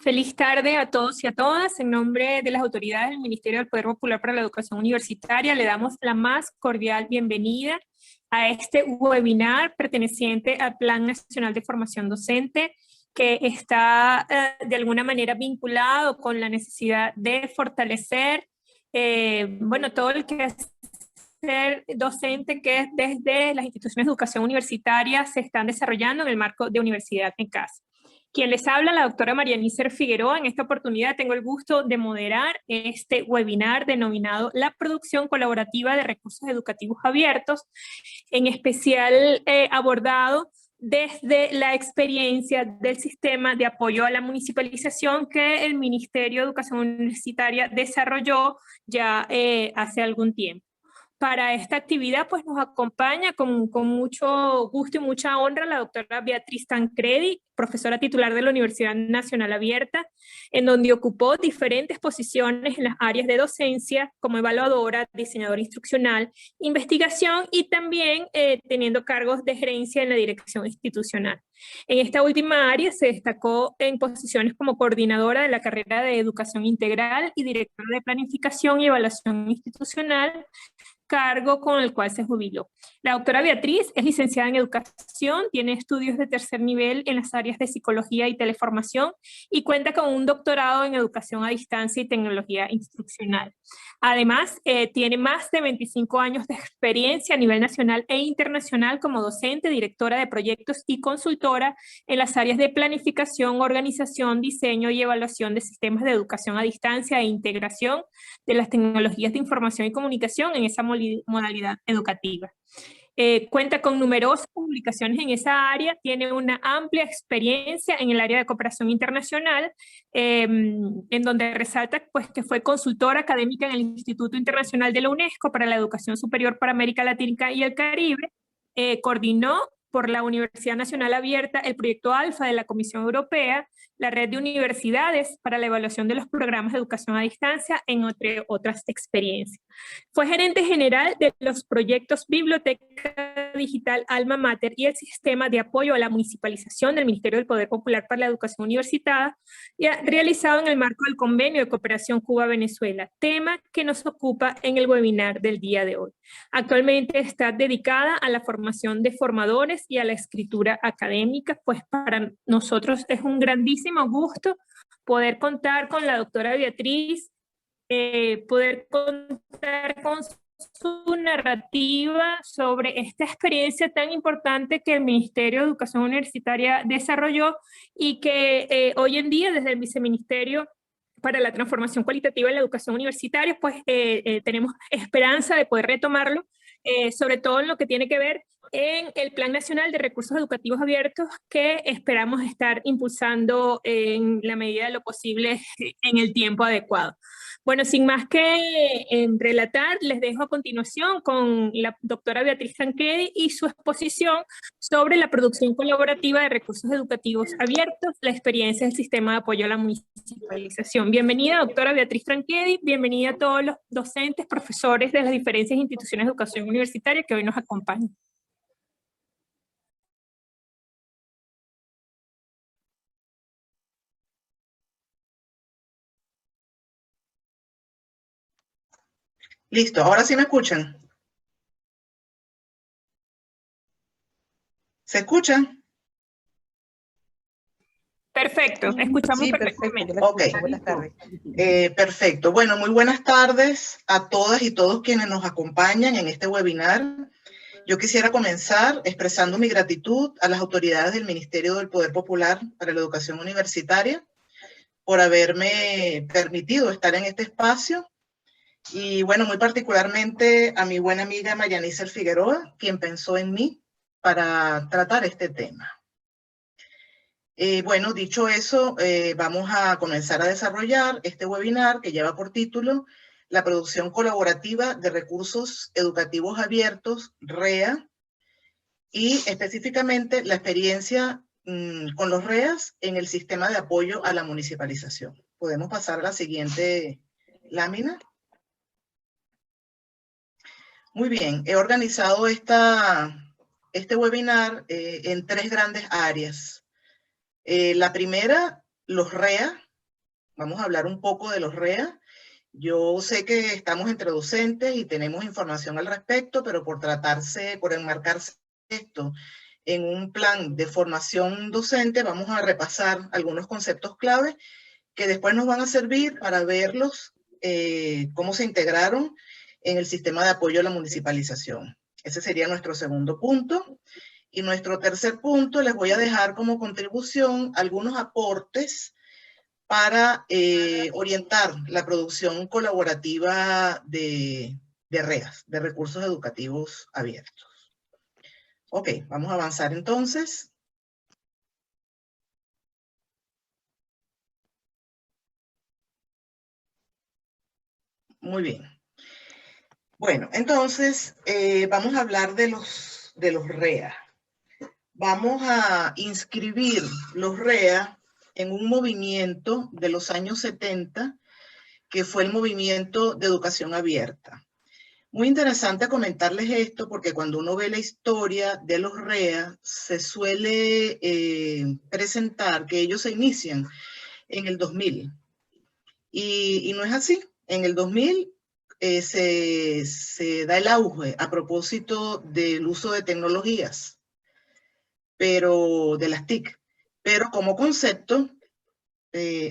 Feliz tarde a todos y a todas. En nombre de las autoridades del Ministerio del Poder Popular para la Educación Universitaria, le damos la más cordial bienvenida a este webinar perteneciente al Plan Nacional de Formación Docente, que está de alguna manera vinculado con la necesidad de fortalecer, todo el que ser docente que desde las instituciones de educación universitaria se están desarrollando en el marco de Universidad en Casa. Quien les habla, la doctora María Nícer Figueroa. En esta oportunidad tengo el gusto de moderar este webinar denominado La producción colaborativa de recursos educativos abiertos, en especial abordado desde la experiencia del sistema de apoyo a la municipalización que el Ministerio de Educación Universitaria desarrolló ya hace algún tiempo. Para esta actividad pues nos acompaña con mucho gusto y mucha honra la doctora Beatriz Tancredi, profesora titular de la Universidad Nacional Abierta, en donde ocupó diferentes posiciones en las áreas de docencia como evaluadora, diseñadora instruccional, investigación y también teniendo cargos de gerencia en la dirección institucional. En esta última área se destacó en posiciones como coordinadora de la carrera de Educación Integral y directora de Planificación y Evaluación Institucional, cargo con el cual se jubiló. La doctora Beatriz es licenciada en Educación, tiene estudios de tercer nivel en las áreas de Psicología y Teleformación y cuenta con un doctorado en Educación a Distancia y Tecnología Instruccional. Además, tiene más de 25 años de experiencia a nivel nacional e internacional como docente, directora de proyectos y consultora en las áreas de planificación, organización, diseño y evaluación de sistemas de educación a distancia e integración de las tecnologías de información y comunicación en esa modalidad educativa. Cuenta con numerosas publicaciones en esa área, tiene una amplia experiencia en el área de cooperación internacional, en donde resalta pues, que fue consultora académica en el Instituto Internacional de la UNESCO para la Educación Superior para América Latina y el Caribe, coordinó por la Universidad Nacional Abierta el proyecto ALFA de la Comisión Europea, la red de universidades para la evaluación de los programas de educación a distancia, entre otras experiencias. Fue gerente general de los proyectos Biblioteca Digital Alma Mater y el Sistema de Apoyo a la Municipalización del Ministerio del Poder Popular para la Educación Universitaria, realizado en el marco del Convenio de Cooperación Cuba-Venezuela, tema que nos ocupa en el webinar del día de hoy. Actualmente está dedicada a la formación de formadores y a la escritura académica, pues para nosotros es un grandísimo gusto poder contar con la doctora Beatriz, poder contar con su narrativa sobre esta experiencia tan importante que el Ministerio de Educación Universitaria desarrolló y que hoy en día desde el Viceministerio para la Transformación Cualitativa de la Educación Universitaria, pues tenemos esperanza de poder retomarlo, sobre todo en lo que tiene que ver en el Plan Nacional de Recursos Educativos Abiertos que esperamos estar impulsando en la medida de lo posible en el tiempo adecuado. Bueno, sin más que relatar, les dejo a continuación con la doctora Beatriz Tancredi y su exposición sobre la producción colaborativa de recursos educativos abiertos, la experiencia del sistema de apoyo a la municipalización. Bienvenida, doctora Beatriz Tancredi, bienvenida a todos los docentes, profesores de las diferentes instituciones de educación universitaria que hoy nos acompañan. Listo, ahora sí me escuchan. ¿Se escuchan? Perfecto, escuchamos Sí, perfectamente. Ok, buenas tardes. Perfecto. Bueno, muy buenas tardes a todas y todos quienes nos acompañan en este webinar. Yo quisiera comenzar expresando mi gratitud a las autoridades del Ministerio del Poder Popular para la Educación Universitaria por haberme permitido estar en este espacio. Y bueno, muy particularmente a mi buena amiga María Nícer Figueroa, quien pensó en mí para tratar este tema. Bueno, dicho eso, vamos a comenzar a desarrollar este webinar que lleva por título La producción colaborativa de recursos educativos abiertos, REA, y específicamente la experiencia con los REAs en el sistema de apoyo a la municipalización. Podemos pasar a la siguiente lámina. Muy bien, he organizado este webinar en tres grandes áreas. La primera, los REA, vamos a hablar un poco de los REA. Yo sé que estamos entre docentes y tenemos información al respecto, pero por enmarcarse esto en un plan de formación docente, vamos a repasar algunos conceptos clave que después nos van a servir para verlos, cómo se integraron en el sistema de apoyo a la municipalización. Ese sería nuestro segundo punto. Y nuestro tercer punto, les voy a dejar como contribución algunos aportes para orientar la producción colaborativa de REAs, de recursos educativos abiertos. Ok, vamos a avanzar entonces. Muy bien. Bueno, entonces vamos a hablar de los REA. Vamos a inscribir los REA en un movimiento de los años 70, que fue el movimiento de educación abierta. Muy interesante comentarles esto porque cuando uno ve la historia de los REA, se suele presentar que ellos se inician en el 2000. Y no es así. En el 2000 se da el auge a propósito del uso de tecnologías, pero de las TIC. Pero como concepto,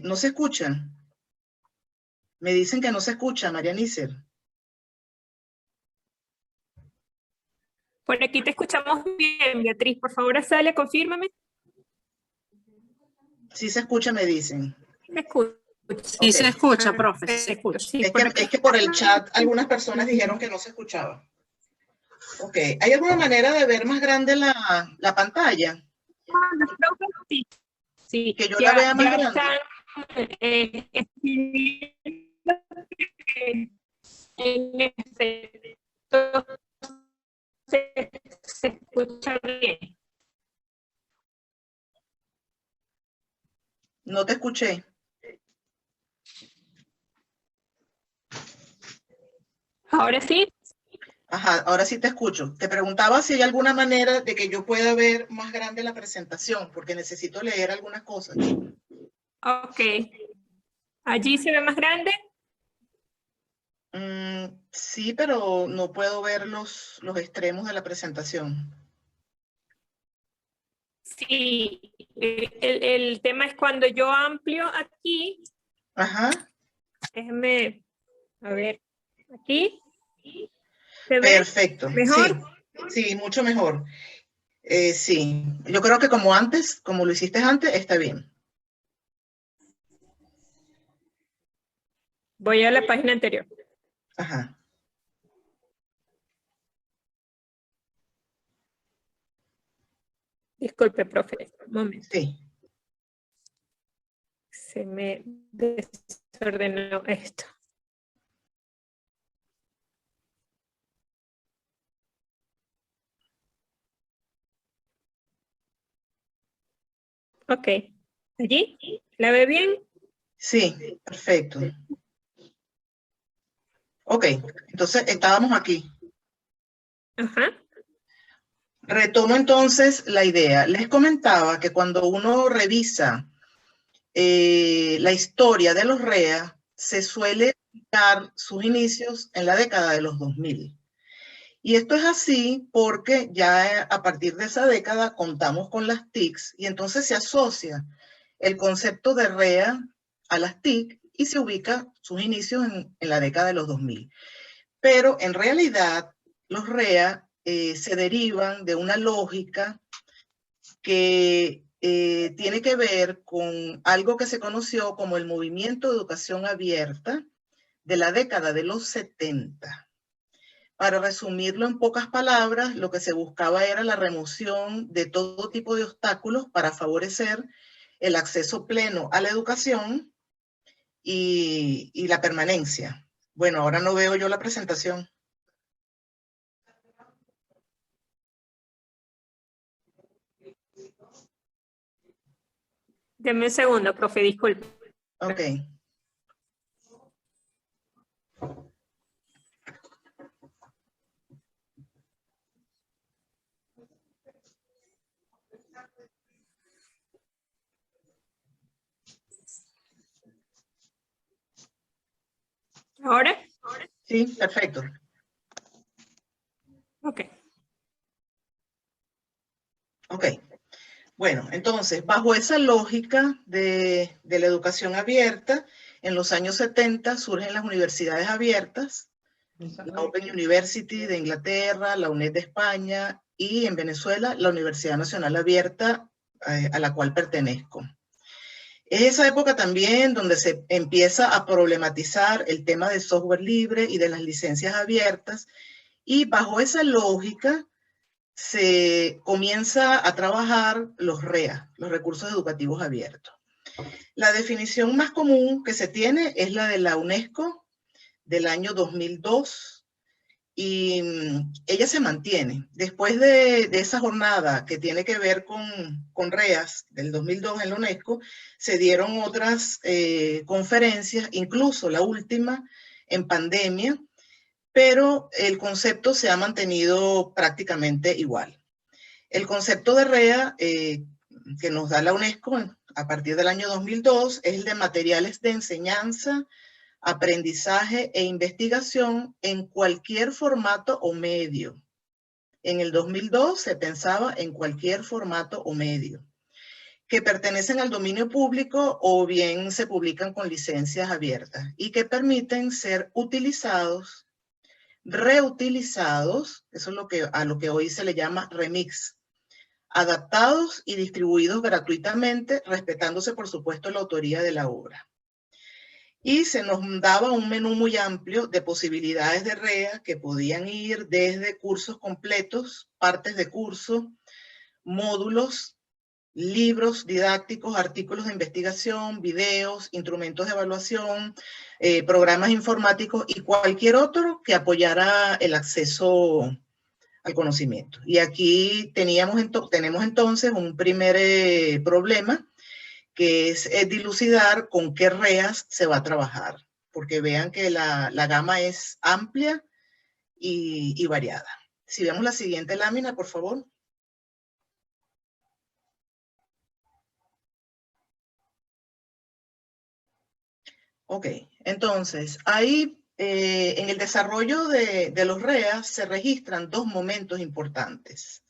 no se escuchan. Me dicen que no se escucha, María Nícer. Por aquí te escuchamos bien, Beatriz. Por favor, sale, confírmame. Sí se escucha, me dicen. Me escucha. Sí, Okay. se escucha, profe, se escucha. Sí, es que por el chat algunas personas dijeron que no se escuchaba. Ok, ¿hay alguna manera de ver más grande la pantalla? Sí, que yo la vea más grande. Se escucha bien. No te escuché. Ahora sí. Ajá, ahora sí te escucho. Te preguntaba si hay alguna manera de que yo pueda ver más grande la presentación, porque necesito leer algunas cosas. Ok. ¿Allí se ve más grande? Sí, pero no puedo ver los extremos de la presentación. Sí. El tema es cuando yo amplio aquí. Ajá. Déjenme, a ver, aquí. ¿Se ve Perfecto. mejor? Sí, mucho mejor. Sí, yo creo que como antes, como lo hiciste antes, está bien. Voy a la página anterior. Ajá. Disculpe, profe, un momento. Sí. Se me desordenó esto. Ok. ¿Allí? ¿La ve bien? Sí, perfecto. Ok, entonces estábamos aquí. Ajá. Retomo entonces la idea. Les comentaba que cuando uno revisa la historia de los REA, se suele ubicar sus inicios en la década de los 2000. Y esto es así porque ya a partir de esa década contamos con las TICs y entonces se asocia el concepto de REA a las TIC y se ubica sus inicios en la década de los 2000. Pero en realidad los REA se derivan de una lógica que tiene que ver con algo que se conoció como el movimiento de educación abierta de la década de los 70. Para resumirlo en pocas palabras, lo que se buscaba era la remoción de todo tipo de obstáculos para favorecer el acceso pleno a la educación y la permanencia. Bueno, ahora no veo yo la presentación. Deme un segundo, profe, disculpe. Ok. ¿Ahora? Sí, perfecto. Ok. Ok. Bueno, entonces, bajo esa lógica de la educación abierta, en los años 70 surgen las universidades abiertas, la Open University de Inglaterra, la UNED de España y en Venezuela la Universidad Nacional Abierta, a la cual pertenezco. Es esa época también donde se empieza a problematizar el tema del software libre y de las licencias abiertas, y bajo esa lógica se comienza a trabajar los REA, los recursos educativos abiertos. La definición más común que se tiene es la de la UNESCO del año 2002, y ella se mantiene. Después de esa jornada que tiene que ver con REAS del 2002 en la UNESCO, se dieron otras conferencias, incluso la última en pandemia, pero el concepto se ha mantenido prácticamente igual. El concepto de REA que nos da la UNESCO a partir del año 2002 es el de materiales de enseñanza, aprendizaje e investigación en cualquier formato o medio. En el 2002 se pensaba en cualquier formato o medio, que pertenecen al dominio público o bien se publican con licencias abiertas y que permiten ser utilizados, reutilizados, eso es a lo que hoy se le llama remix, adaptados y distribuidos gratuitamente, respetándose por supuesto la autoría de la obra. Y se nos daba un menú muy amplio de posibilidades de REA que podían ir desde cursos completos, partes de curso, módulos, libros didácticos, artículos de investigación, videos, instrumentos de evaluación, programas informáticos y cualquier otro que apoyara el acceso al conocimiento. Y aquí tenemos entonces un primer problema, que es dilucidar con qué REAs se va a trabajar, porque vean que la gama es amplia y variada. Si vemos la siguiente lámina, por favor. Ok, entonces, ahí en el desarrollo de los REAs se registran dos momentos importantes.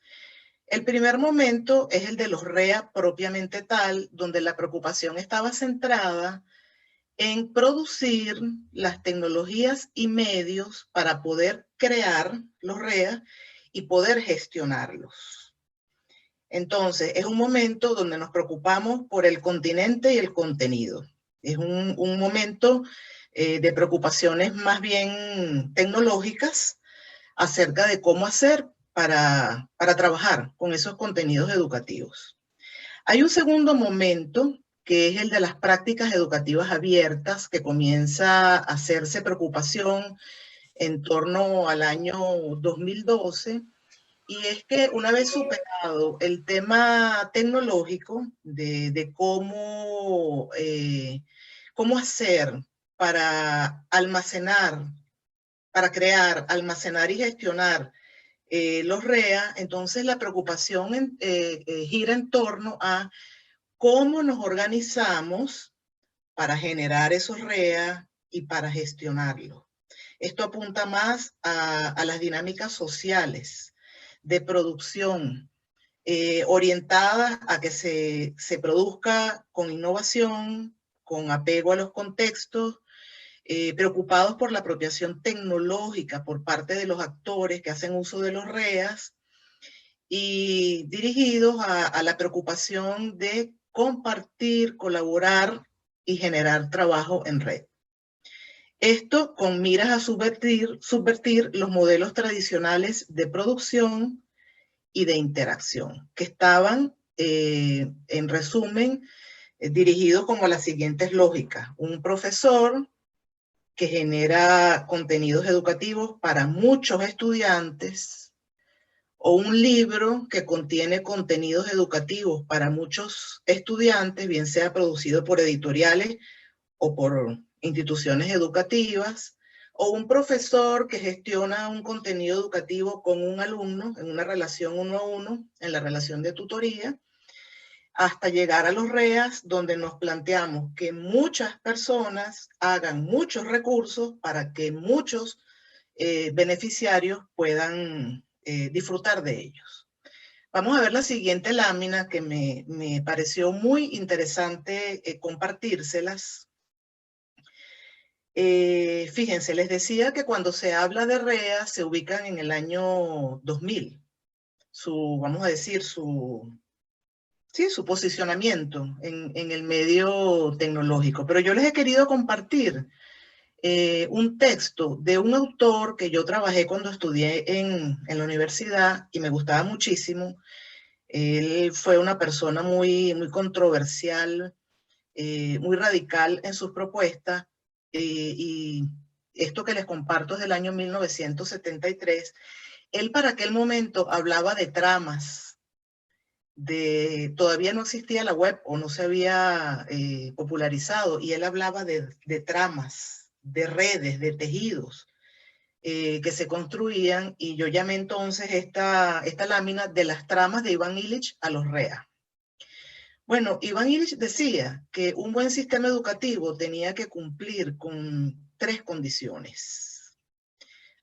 El primer momento es el de los REA propiamente tal, donde la preocupación estaba centrada en producir las tecnologías y medios para poder crear los REA y poder gestionarlos. Entonces, es un momento donde nos preocupamos por el continente y el contenido. Es un momento de preocupaciones más bien tecnológicas acerca de cómo hacer para trabajar con esos contenidos educativos. Hay un segundo momento que es el de las prácticas educativas abiertas, que comienza a hacerse preocupación en torno al año 2012, y es que una vez superado el tema tecnológico de cómo hacer para almacenar, para crear, almacenar y gestionar los REA, entonces la preocupación gira en torno a cómo nos organizamos para generar esos REA y para gestionarlos. Esto apunta más a las dinámicas sociales de producción, orientadas a que se produzca con innovación, con apego a los contextos, preocupados por la apropiación tecnológica por parte de los actores que hacen uso de los REAs y dirigidos a la preocupación de compartir, colaborar y generar trabajo en red. Esto con miras a subvertir los modelos tradicionales de producción y de interacción, que estaban, en resumen, dirigidos como a las siguientes lógicas. Un profesor que genera contenidos educativos para muchos estudiantes, o un libro que contiene contenidos educativos para muchos estudiantes, bien sea producido por editoriales o por instituciones educativas, o un profesor que gestiona un contenido educativo con un alumno en una relación uno a uno, en la relación de tutoría, hasta llegar a los REAs, donde nos planteamos que muchas personas hagan muchos recursos para que muchos beneficiarios puedan disfrutar de ellos. Vamos a ver la siguiente lámina que me pareció muy interesante compartírselas. Fíjense, les decía que cuando se habla de REA se ubican en el año 2000. Vamos a decir, su posicionamiento en el medio tecnológico. Pero yo les he querido compartir un texto de un autor que yo trabajé cuando estudié en la universidad y me gustaba muchísimo. Él fue una persona muy, muy controversial, muy radical en sus propuestas, y esto que les comparto es del año 1973. Él para aquel momento hablaba de tramas, todavía no existía la web o no se había popularizado, y él hablaba de tramas, de redes, de tejidos que se construían, y yo llamé entonces esta lámina de las tramas de Ivan Illich a los REA. Bueno, Ivan Illich decía que un buen sistema educativo tenía que cumplir con 3 condiciones.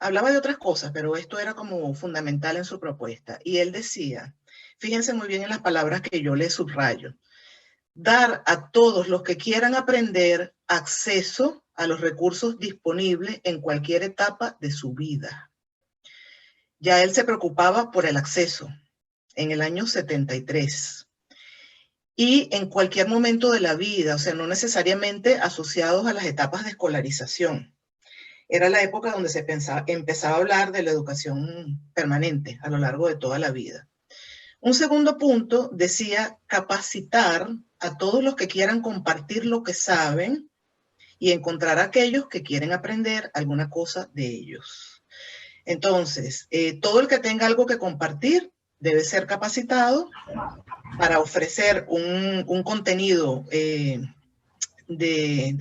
Hablaba de otras cosas, pero esto era como fundamental en su propuesta. Y él decía, fíjense muy bien en las palabras que yo les subrayo: dar a todos los que quieran aprender acceso a los recursos disponibles en cualquier etapa de su vida. Ya él se preocupaba por el acceso en el año 73. Y en cualquier momento de la vida, o sea, no necesariamente asociados a las etapas de escolarización. Era la época donde se empezaba a hablar de la educación permanente a lo largo de toda la vida. Un segundo punto decía capacitar a todos los que quieran compartir lo que saben y encontrar a aquellos que quieren aprender alguna cosa de ellos. Entonces, todo el que tenga algo que compartir debe ser capacitado para ofrecer un contenido de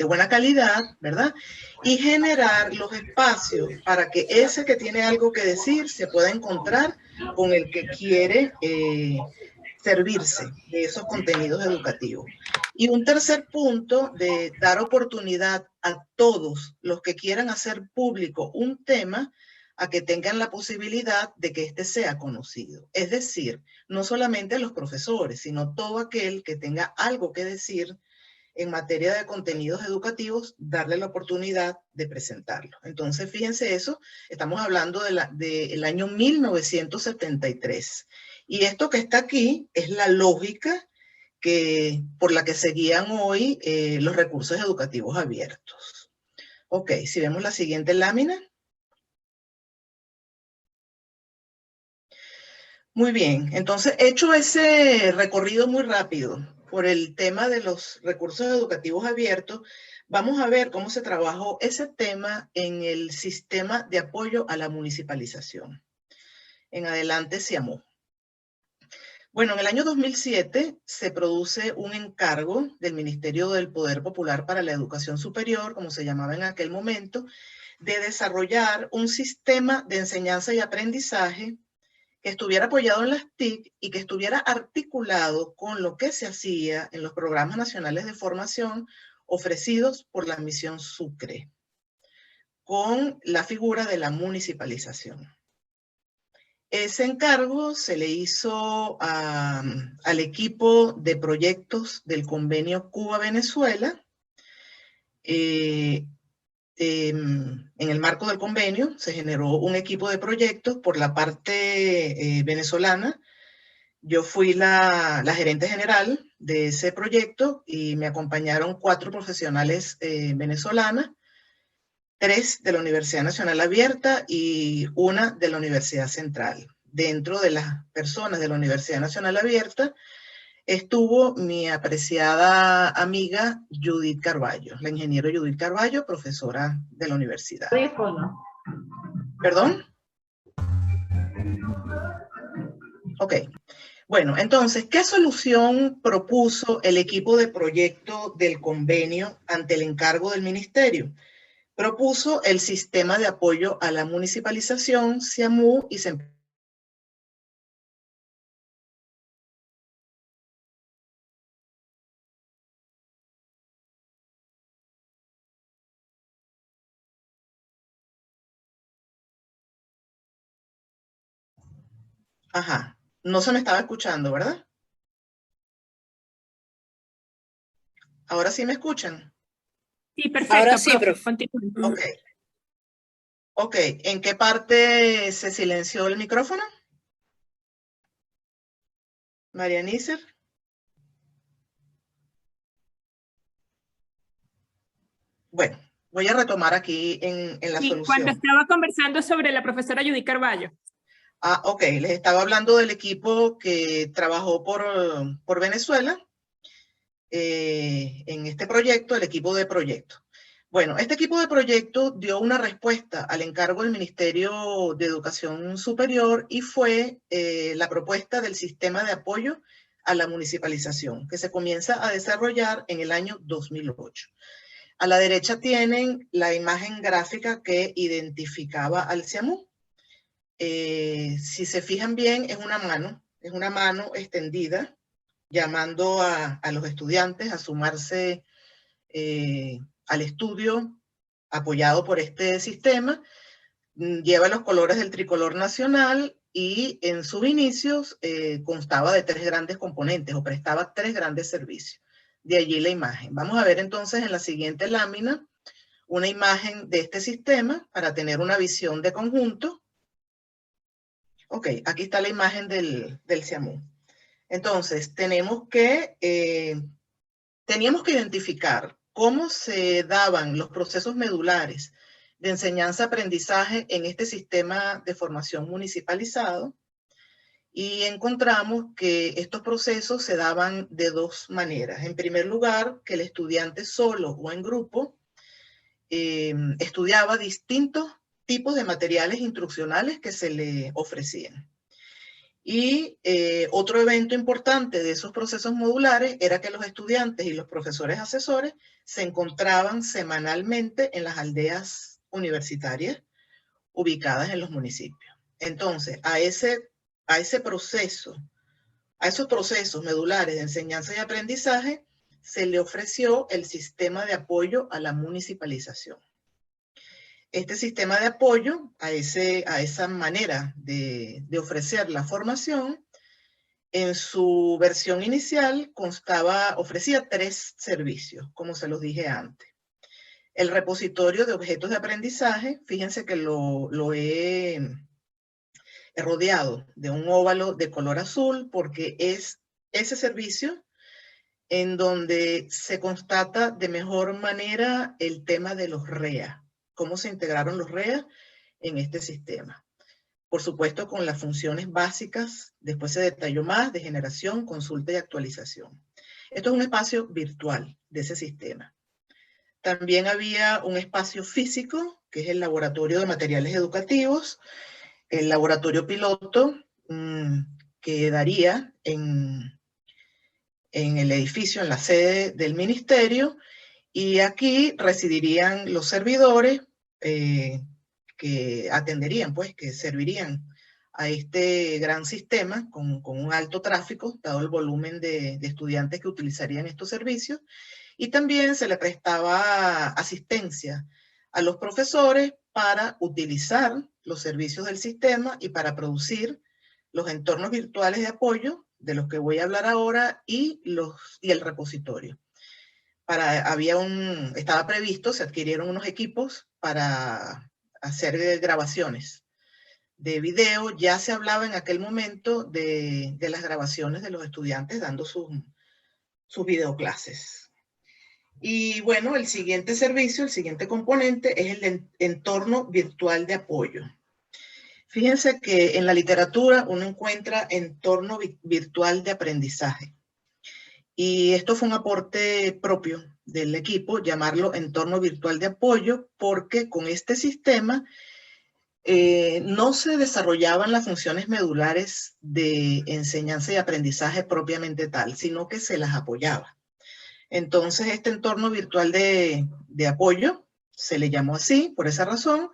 buena calidad, ¿verdad? Y generar los espacios para que ese que tiene algo que decir se pueda encontrar con el que quiere servirse de esos contenidos educativos. Y un tercer punto de dar oportunidad a todos los que quieran hacer público un tema, a que tengan la posibilidad de que éste sea conocido. Es decir, no solamente los profesores, sino todo aquel que tenga algo que decir en materia de contenidos educativos, darle la oportunidad de presentarlo. Entonces, fíjense eso, estamos hablando del año 1973. Y esto que está aquí es la lógica por la que se guían hoy los recursos educativos abiertos. Ok, si vemos la siguiente lámina. Muy bien, entonces hecho ese recorrido muy rápido por el tema de los recursos educativos abiertos, vamos a ver cómo se trabajó ese tema en el sistema de apoyo a la municipalización. En adelante, SIAMU. Bueno, en el año 2007 se produce un encargo del Ministerio del Poder Popular para la Educación Superior, como se llamaba en aquel momento, de desarrollar un sistema de enseñanza y aprendizaje que estuviera apoyado en las TIC y que estuviera articulado con lo que se hacía en los programas nacionales de formación ofrecidos por la Misión Sucre, con la figura de la municipalización. Ese encargo se le hizo al equipo de proyectos del convenio Cuba-Venezuela. En el marco del convenio se generó un equipo de proyectos por la parte venezolana. Yo fui la gerente general de ese proyecto y me acompañaron 4 profesionales venezolanas, 3 de la Universidad Nacional Abierta y 1 de la Universidad Central. Dentro de las personas de la Universidad Nacional Abierta estuvo mi apreciada amiga Judith Carballo, la ingeniera Judith Carballo, profesora de la universidad. ¿Perdón? Ok. Bueno, entonces, ¿qué solución propuso el equipo de proyecto del convenio ante el encargo del ministerio? Propuso el sistema de apoyo a la municipalización, SIAMU, y se Ajá, no se me estaba escuchando, ¿verdad? ¿Ahora sí me escuchan? Sí, perfecto, Ahora sí, profe, profe. continúe. Ok. Ok, ¿en qué parte se silenció el micrófono? María Nícer. Bueno, voy a retomar aquí en la Sí, cuando solución. estaba conversando sobre la profesora Judy Carballo. Ah, ok, les estaba hablando del equipo que trabajó por Venezuela en este proyecto, el equipo de proyecto. Bueno, este equipo de proyecto dio una respuesta al encargo del Ministerio de Educación Superior y fue la propuesta del sistema de apoyo a la municipalización, que se comienza a desarrollar en el año 2008. A la derecha tienen la imagen gráfica que identificaba al CIAMU. Si se fijan bien, es una mano extendida, llamando a los estudiantes a sumarse al estudio apoyado por este sistema. Lleva los colores del tricolor nacional y en sus inicios constaba de 3 grandes componentes o prestaba 3 grandes servicios. De allí la imagen. Vamos a ver entonces en la siguiente lámina una imagen de este sistema para tener una visión de conjunto. Ok, aquí está la imagen del CIAMU. Entonces, teníamos que identificar cómo se daban los procesos medulares de enseñanza-aprendizaje en este sistema de formación municipalizado y encontramos que estos procesos se daban de 2 maneras. En primer lugar, que el estudiante solo o en grupo estudiaba distintos tipos de materiales instruccionales que se le ofrecían. Y otro evento importante de esos procesos modulares era que los estudiantes y los profesores asesores se encontraban semanalmente en las aldeas universitarias ubicadas en los municipios. Entonces, a esos procesos medulares de enseñanza y aprendizaje, se le ofreció el sistema de apoyo a la municipalización. Este sistema de apoyo a esa manera de ofrecer la formación, en su versión inicial ofrecía 3 servicios, como se los dije antes. El repositorio de objetos de aprendizaje, fíjense que lo he rodeado de un óvalo de color azul porque es ese servicio en donde se constata de mejor manera el tema de los REA, cómo se integraron los REA en este sistema. Por supuesto, con las funciones básicas, después se detalló más de generación, consulta y actualización. Esto es un espacio virtual de ese sistema. También había un espacio físico, que es el laboratorio de materiales educativos, el laboratorio piloto, que daría en el edificio, en la sede del ministerio, y aquí residirían los servidores que atenderían, pues, que servirían a este gran sistema con un alto tráfico, dado el volumen de estudiantes que utilizarían estos servicios, y también se le prestaba asistencia a los profesores para utilizar los servicios del sistema y para producir los entornos virtuales de apoyo, de los que voy a hablar ahora, y el repositorio. Estaba previsto, se adquirieron unos equipos para hacer grabaciones de video. Ya se hablaba en aquel momento de las grabaciones de los estudiantes dando sus videoclases. Y bueno, el siguiente servicio, el siguiente componente es el entorno virtual de apoyo. Fíjense que en la literatura uno encuentra entorno virtual de aprendizaje. Y esto fue un aporte propio del equipo, llamarlo entorno virtual de apoyo, porque con este sistema no se desarrollaban las funciones medulares de enseñanza y aprendizaje propiamente tal, sino que se las apoyaba. Entonces, este entorno virtual de apoyo se le llamó así por esa razón,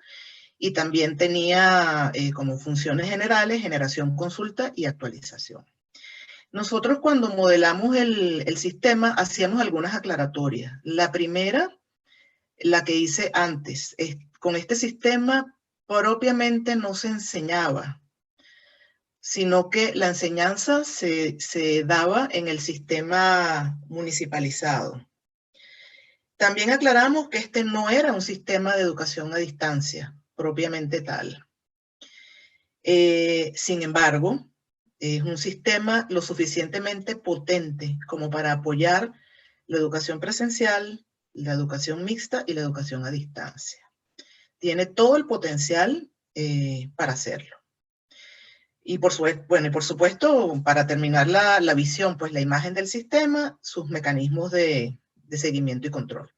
y también tenía como funciones generales generación, consulta y actualización. Nosotros cuando modelamos el sistema hacíamos algunas aclaratorias. La primera, la que hice antes, con este sistema propiamente no se enseñaba sino que la enseñanza se daba en el sistema municipalizado. También aclaramos que este no era un sistema de educación a distancia, propiamente tal. Sin embargo, es un sistema lo suficientemente potente como para apoyar la educación presencial, la educación mixta y la educación a distancia. Tiene todo el potencial para hacerlo. Y por supuesto, para terminar la visión, pues la imagen del sistema, sus mecanismos de seguimiento y control.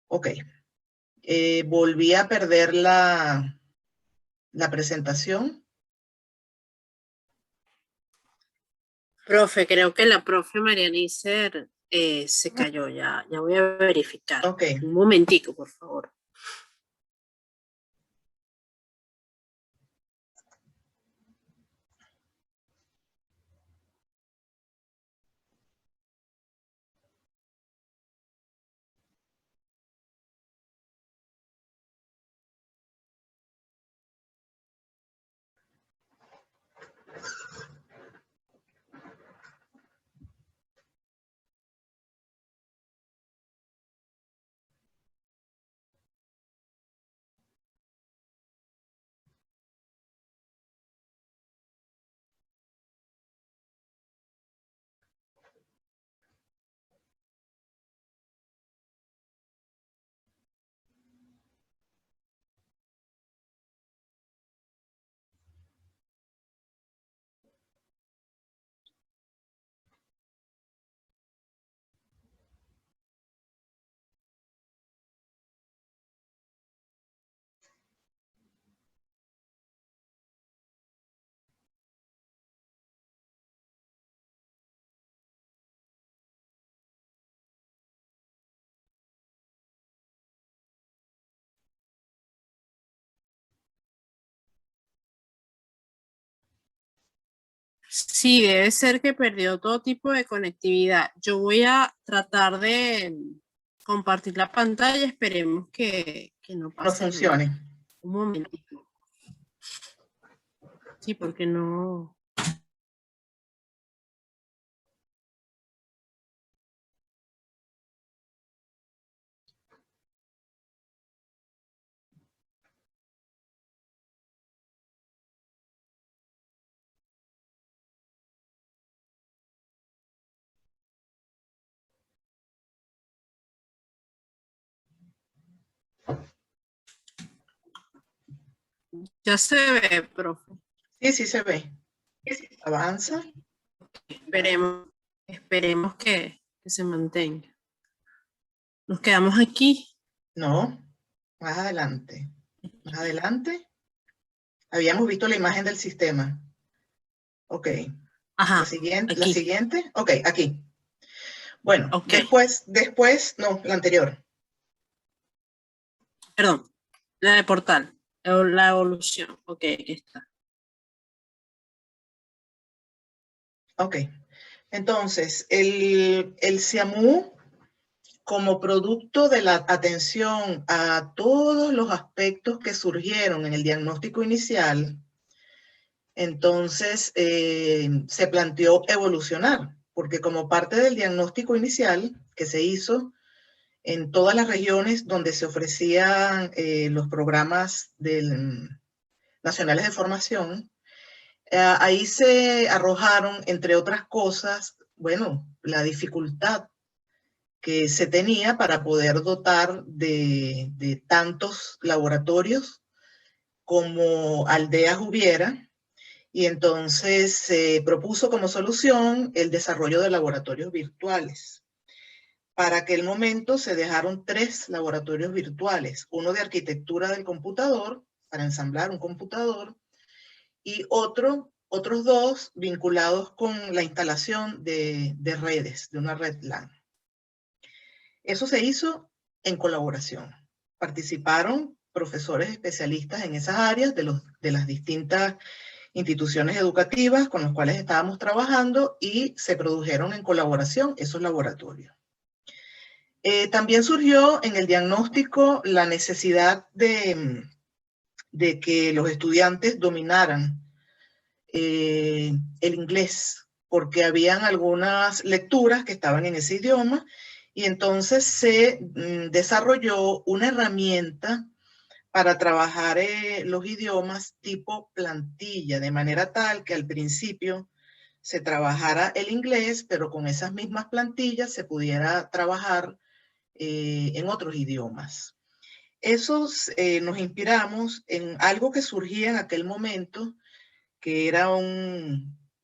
Ok. Volví a perder la presentación. Profe, creo que la profe María Nícer se cayó, ya voy a verificar. Ok. Un momentico, por favor. Sí, debe ser que perdió todo tipo de conectividad. Yo voy a tratar de compartir la pantalla. Esperemos que no pase. No funcione. Un momentito. Sí, porque no... Ya se ve, profe. Sí se ve. Avanza. Esperemos que se mantenga. Nos quedamos aquí. No, más adelante. Más adelante. Habíamos visto la imagen del sistema. Ok. Ajá. La siguiente. Aquí. La siguiente. Ok, aquí. Bueno, okay. después, no, la anterior. Perdón, la de portal. La evolución. Ok, aquí está. Ok. Entonces, el CIAMU, como producto de la atención a todos los aspectos que surgieron en el diagnóstico inicial, entonces se planteó evolucionar, porque como parte del diagnóstico inicial que se hizo en todas las regiones donde se ofrecían los programas nacionales de formación, ahí se arrojaron, entre otras cosas, bueno, la dificultad que se tenía para poder dotar de tantos laboratorios como aldeas hubiera, y entonces se propuso como solución el desarrollo de laboratorios virtuales. Para aquel momento se dejaron 3 laboratorios virtuales, uno de arquitectura del computador, para ensamblar un computador, y otros 2 vinculados con la instalación de redes, de una red LAN. Eso se hizo en colaboración. Participaron profesores especialistas en esas áreas de las distintas instituciones educativas con los cuales estábamos trabajando, y se produjeron en colaboración esos laboratorios. También surgió en el diagnóstico la necesidad de que los estudiantes dominaran el inglés, porque habían algunas lecturas que estaban en ese idioma, y entonces se desarrolló una herramienta para trabajar los idiomas tipo plantilla, de manera tal que al principio se trabajara el inglés, pero con esas mismas plantillas se pudiera trabajar en otros idiomas. Nos inspiramos en algo que surgía en aquel momento, que era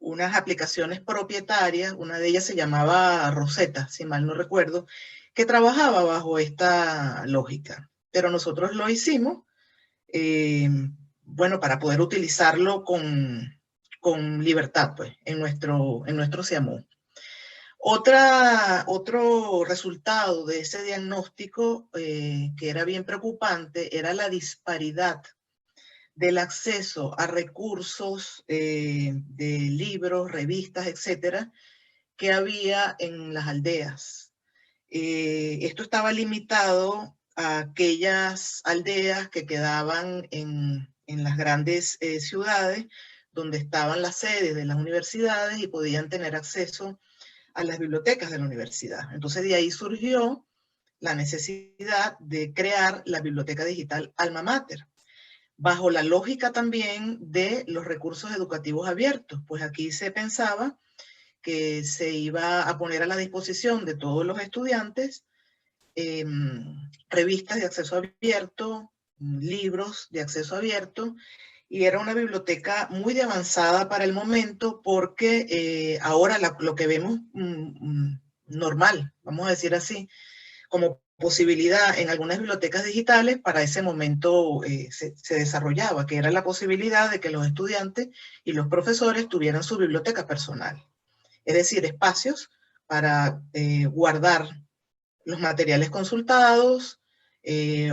unas aplicaciones propietarias. Una de ellas se llamaba Rosetta, si mal no recuerdo, que trabajaba bajo esta lógica. Pero nosotros lo hicimos, bueno, para poder utilizarlo con libertad, pues, en nuestro CIAMU. Otro resultado de ese diagnóstico que era bien preocupante era la disparidad del acceso a recursos de libros, revistas, etcétera, que había en las aldeas. Esto estaba limitado a aquellas aldeas que quedaban en las grandes ciudades, donde estaban las sedes de las universidades y podían tener acceso a las bibliotecas de la universidad. Entonces de ahí surgió la necesidad de crear la biblioteca digital Alma Mater, bajo la lógica también de los recursos educativos abiertos, pues aquí se pensaba que se iba a poner a la disposición de todos los estudiantes revistas de acceso abierto, libros de acceso abierto, y era una biblioteca muy avanzada para el momento, porque ahora lo que vemos normal, vamos a decir así, como posibilidad en algunas bibliotecas digitales, para ese momento se desarrollaba, que era la posibilidad de que los estudiantes y los profesores tuvieran su biblioteca personal. Es decir, espacios para guardar los materiales consultados,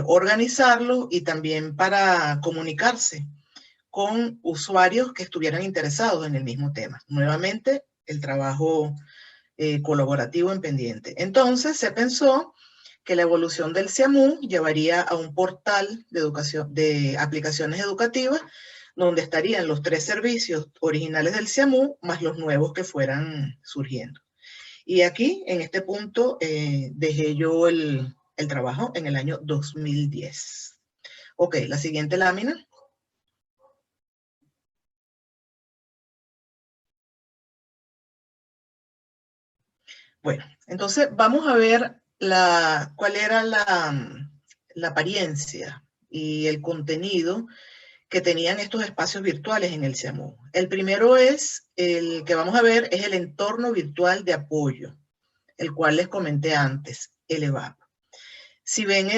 organizarlos y también para comunicarse con usuarios que estuvieran interesados en el mismo tema. Nuevamente, el trabajo colaborativo en pendiente. Entonces, se pensó que la evolución del CIAMU llevaría a un portal de aplicaciones educativas, donde estarían los 3 servicios originales del CIAMU, más los nuevos que fueran surgiendo. Y aquí, en este punto, dejé yo el trabajo en el año 2010. Ok, la siguiente lámina. Bueno, entonces vamos a ver cuál era la apariencia y el contenido que tenían estos espacios virtuales en el CIAMU. El primero el que vamos a ver, es el entorno virtual de apoyo, el cual les comenté antes, el EVAP. Si ven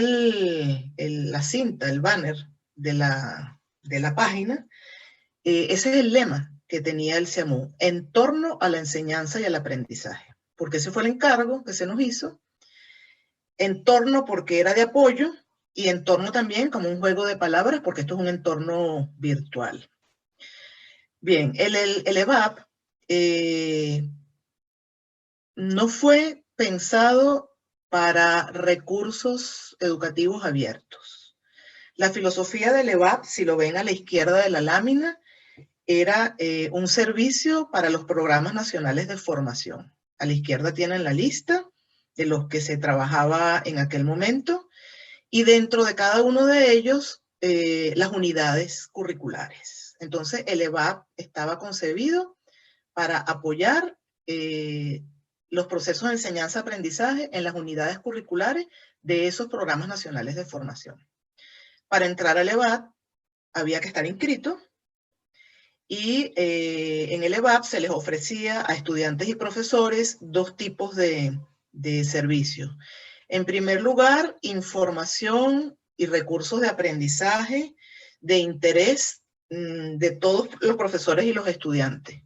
la cinta, el banner de la página, ese es el lema que tenía el CIAMU, en torno a la enseñanza y al aprendizaje, porque ese fue el encargo que se nos hizo. En torno porque era de apoyo, y en torno también como un juego de palabras, porque esto es un entorno virtual. Bien, el EVAP no fue pensado para recursos educativos abiertos. La filosofía del EVAP, si lo ven a la izquierda de la lámina, era un servicio para los programas nacionales de formación. A la izquierda tienen la lista de los que se trabajaba en aquel momento, y dentro de cada uno de ellos las unidades curriculares. Entonces el EVAP estaba concebido para apoyar los procesos de enseñanza-aprendizaje en las unidades curriculares de esos programas nacionales de formación. Para entrar al EVAP había que estar inscrito, y en el EVAP se les ofrecía a estudiantes y profesores 2 tipos de servicios. En primer lugar, información y recursos de aprendizaje de interés de todos los profesores y los estudiantes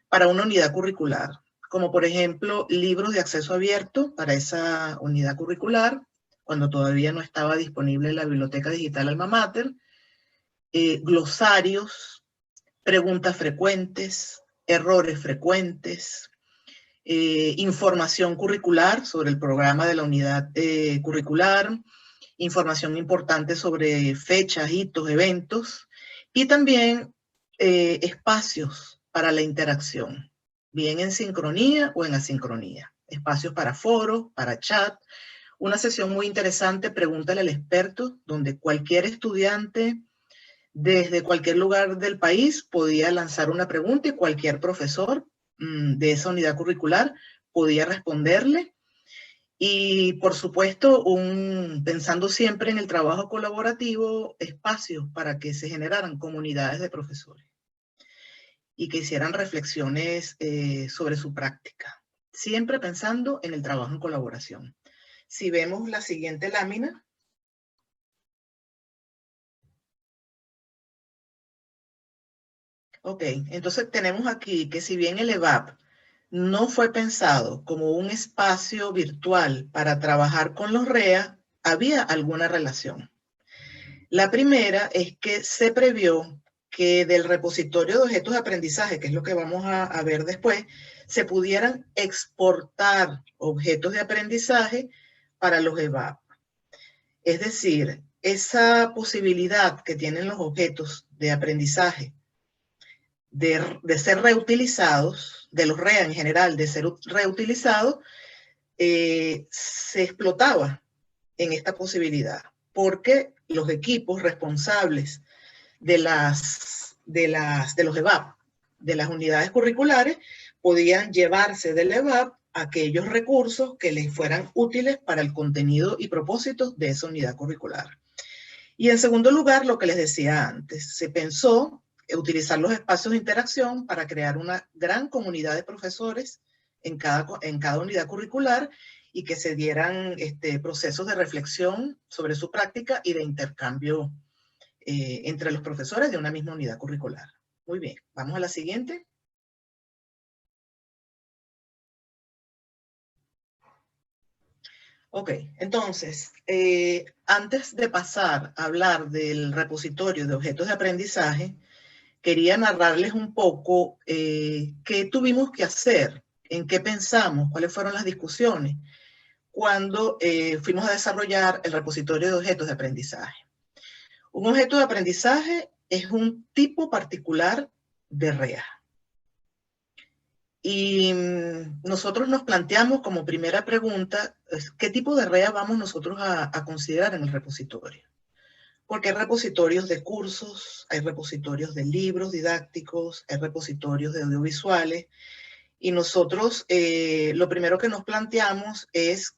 para una unidad curricular, como por ejemplo libros de acceso abierto para esa unidad curricular, cuando todavía no estaba disponible la biblioteca digital Alma Mater, glosarios, preguntas frecuentes, errores frecuentes, información curricular sobre el programa de la unidad curricular, información importante sobre fechas, hitos, eventos, y también espacios para la interacción, bien en sincronía o en asincronía. Espacios para foros, para chat. Una sesión muy interesante, Pregúntale al experto, donde cualquier estudiante desde cualquier lugar del país podía lanzar una pregunta y cualquier profesor de esa unidad curricular podía responderle. Y por supuesto, pensando siempre en el trabajo colaborativo, espacios para que se generaran comunidades de profesores y que hicieran reflexiones sobre su práctica, siempre pensando en el trabajo en colaboración. Si vemos la siguiente lámina, ok, entonces tenemos aquí que si bien el EVAP no fue pensado como un espacio virtual para trabajar con los REA, había alguna relación. La primera es que se previó que del repositorio de objetos de aprendizaje, que es lo que vamos a ver después, se pudieran exportar objetos de aprendizaje para los EVAP. Es decir, esa posibilidad que tienen los objetos de aprendizaje de ser reutilizados, de los REA en general, de ser reutilizados, se explotaba en esta posibilidad, porque los equipos responsables de los EVAP, de las unidades curriculares, podían llevarse del EVAP aquellos recursos que les fueran útiles para el contenido y propósitos de esa unidad curricular. Y en segundo lugar, lo que les decía antes, se pensó utilizar los espacios de interacción para crear una gran comunidad de profesores en cada unidad curricular y que se dieran procesos de reflexión sobre su práctica y de intercambio entre los profesores de una misma unidad curricular. Muy bien, vamos a la siguiente. Ok, entonces, antes de pasar a hablar del repositorio de objetos de aprendizaje, quería narrarles un poco qué tuvimos que hacer, en qué pensamos, cuáles fueron las discusiones cuando fuimos a desarrollar el repositorio de objetos de aprendizaje. Un objeto de aprendizaje es un tipo particular de REA. Y nosotros nos planteamos como primera pregunta, ¿qué tipo de REA vamos nosotros a considerar en el repositorio? Porque hay repositorios de cursos, hay repositorios de libros didácticos, hay repositorios de audiovisuales, y nosotros lo primero que nos planteamos es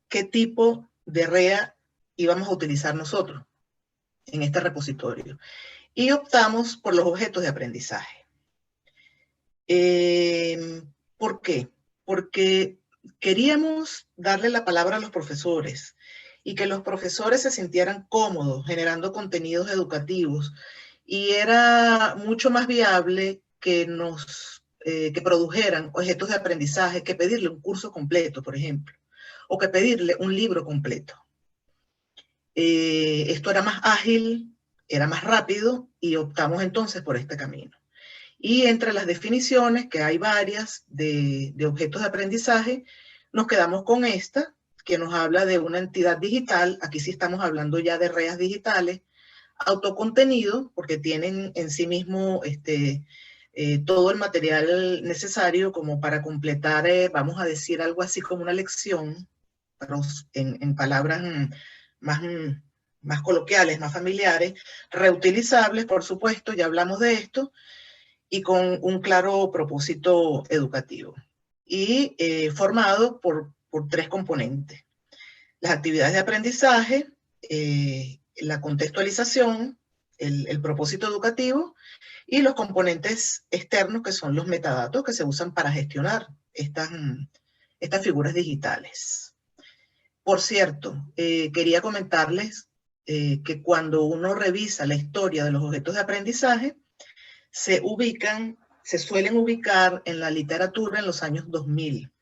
qué tipo de REA íbamos a utilizar nosotros en este repositorio. Y optamos por los objetos de aprendizaje. ¿Por qué? Porque queríamos darle la palabra a los profesores y que los profesores se sintieran cómodos generando contenidos educativos. Y era mucho más viable que que produjeran objetos de aprendizaje que pedirle un curso completo, por ejemplo, o que pedirle un libro completo. Esto era más ágil, era más rápido y optamos entonces por este camino. Y entre las definiciones, que hay varias de objetos de aprendizaje, nos quedamos con esta, que nos habla de una entidad digital. Aquí sí estamos hablando ya de redes digitales, autocontenido, porque tienen en sí mismo todo el material necesario como para completar, vamos a decir, algo así como una lección, pero en palabras más coloquiales, más familiares, reutilizables, por supuesto, ya hablamos de esto, y con un claro propósito educativo. Y formado por tres componentes: las actividades de aprendizaje, la contextualización, el propósito educativo, y los componentes externos, que son los metadatos que se usan para gestionar estas figuras digitales. Por cierto, quería comentarles que cuando uno revisa la historia de los objetos de aprendizaje, se suelen ubicar en la literatura en los años 2000.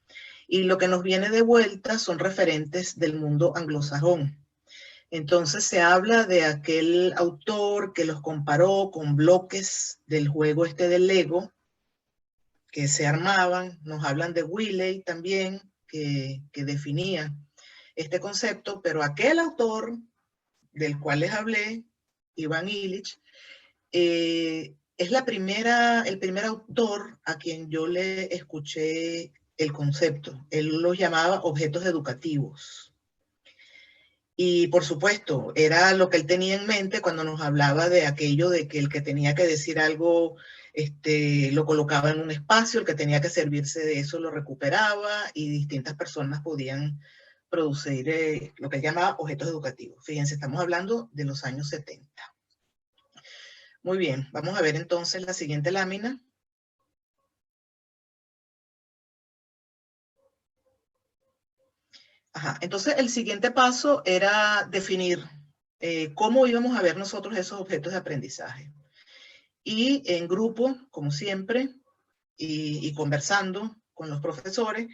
Y lo que nos viene de vuelta son referentes del mundo anglosajón. Entonces se habla de aquel autor que los comparó con bloques del juego del Lego que se armaban. Nos hablan de Wiley también, que definía este concepto, pero aquel autor del cual les hablé, Ivan Illich, es el primer autor a quien yo le escuché el concepto. Él los llamaba objetos educativos. Y por supuesto, era lo que él tenía en mente cuando nos hablaba de aquello de que el que tenía que decir algo lo colocaba en un espacio, el que tenía que servirse de eso lo recuperaba y distintas personas podían producir lo que él llamaba objetos educativos. Fíjense, estamos hablando de los años 70. Muy bien, vamos a ver entonces la siguiente lámina. Ajá, entonces el siguiente paso era definir cómo íbamos a ver nosotros esos objetos de aprendizaje. Y en grupo, como siempre, y conversando con los profesores,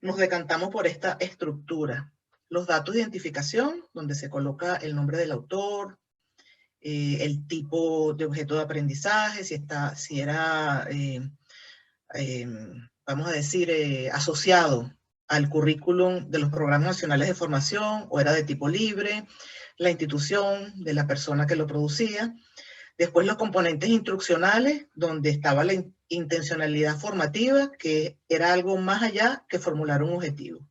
nos decantamos por esta estructura. Los datos de identificación, donde se coloca el nombre del autor, el tipo de objeto de aprendizaje, si era, vamos a decir, asociado al currículum de los programas nacionales de formación o era de tipo libre, la institución de la persona que lo producía. Después los componentes instruccionales, donde estaba la intencionalidad formativa, que era algo más allá que formular un objetivo.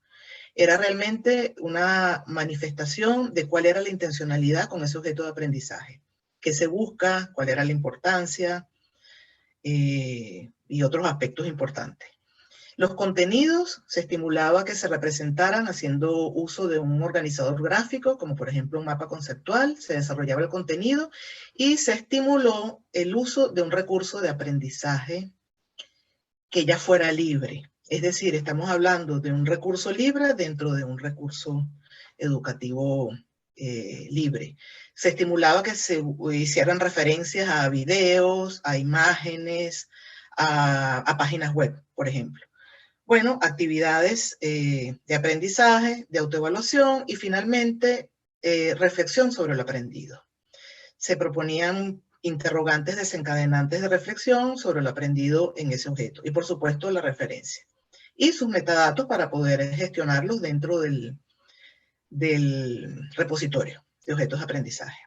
Era realmente una manifestación de cuál era la intencionalidad con ese objeto de aprendizaje. ¿Qué se busca? ¿Cuál era la importancia? Y otros aspectos importantes. Los contenidos se estimulaba que se representaran haciendo uso de un organizador gráfico, como por ejemplo un mapa conceptual, se desarrollaba el contenido y se estimuló el uso de un recurso de aprendizaje que ya fuera libre. Es decir, estamos hablando de un recurso libre dentro de un recurso educativo libre. Se estimulaba que se hicieran referencias a videos, a imágenes, a páginas web, por ejemplo. Bueno, actividades de aprendizaje, de autoevaluación y finalmente reflexión sobre lo aprendido. Se proponían interrogantes desencadenantes de reflexión sobre lo aprendido en ese objeto y por supuesto la referencia. Y sus metadatos para poder gestionarlos dentro del repositorio de objetos de aprendizaje.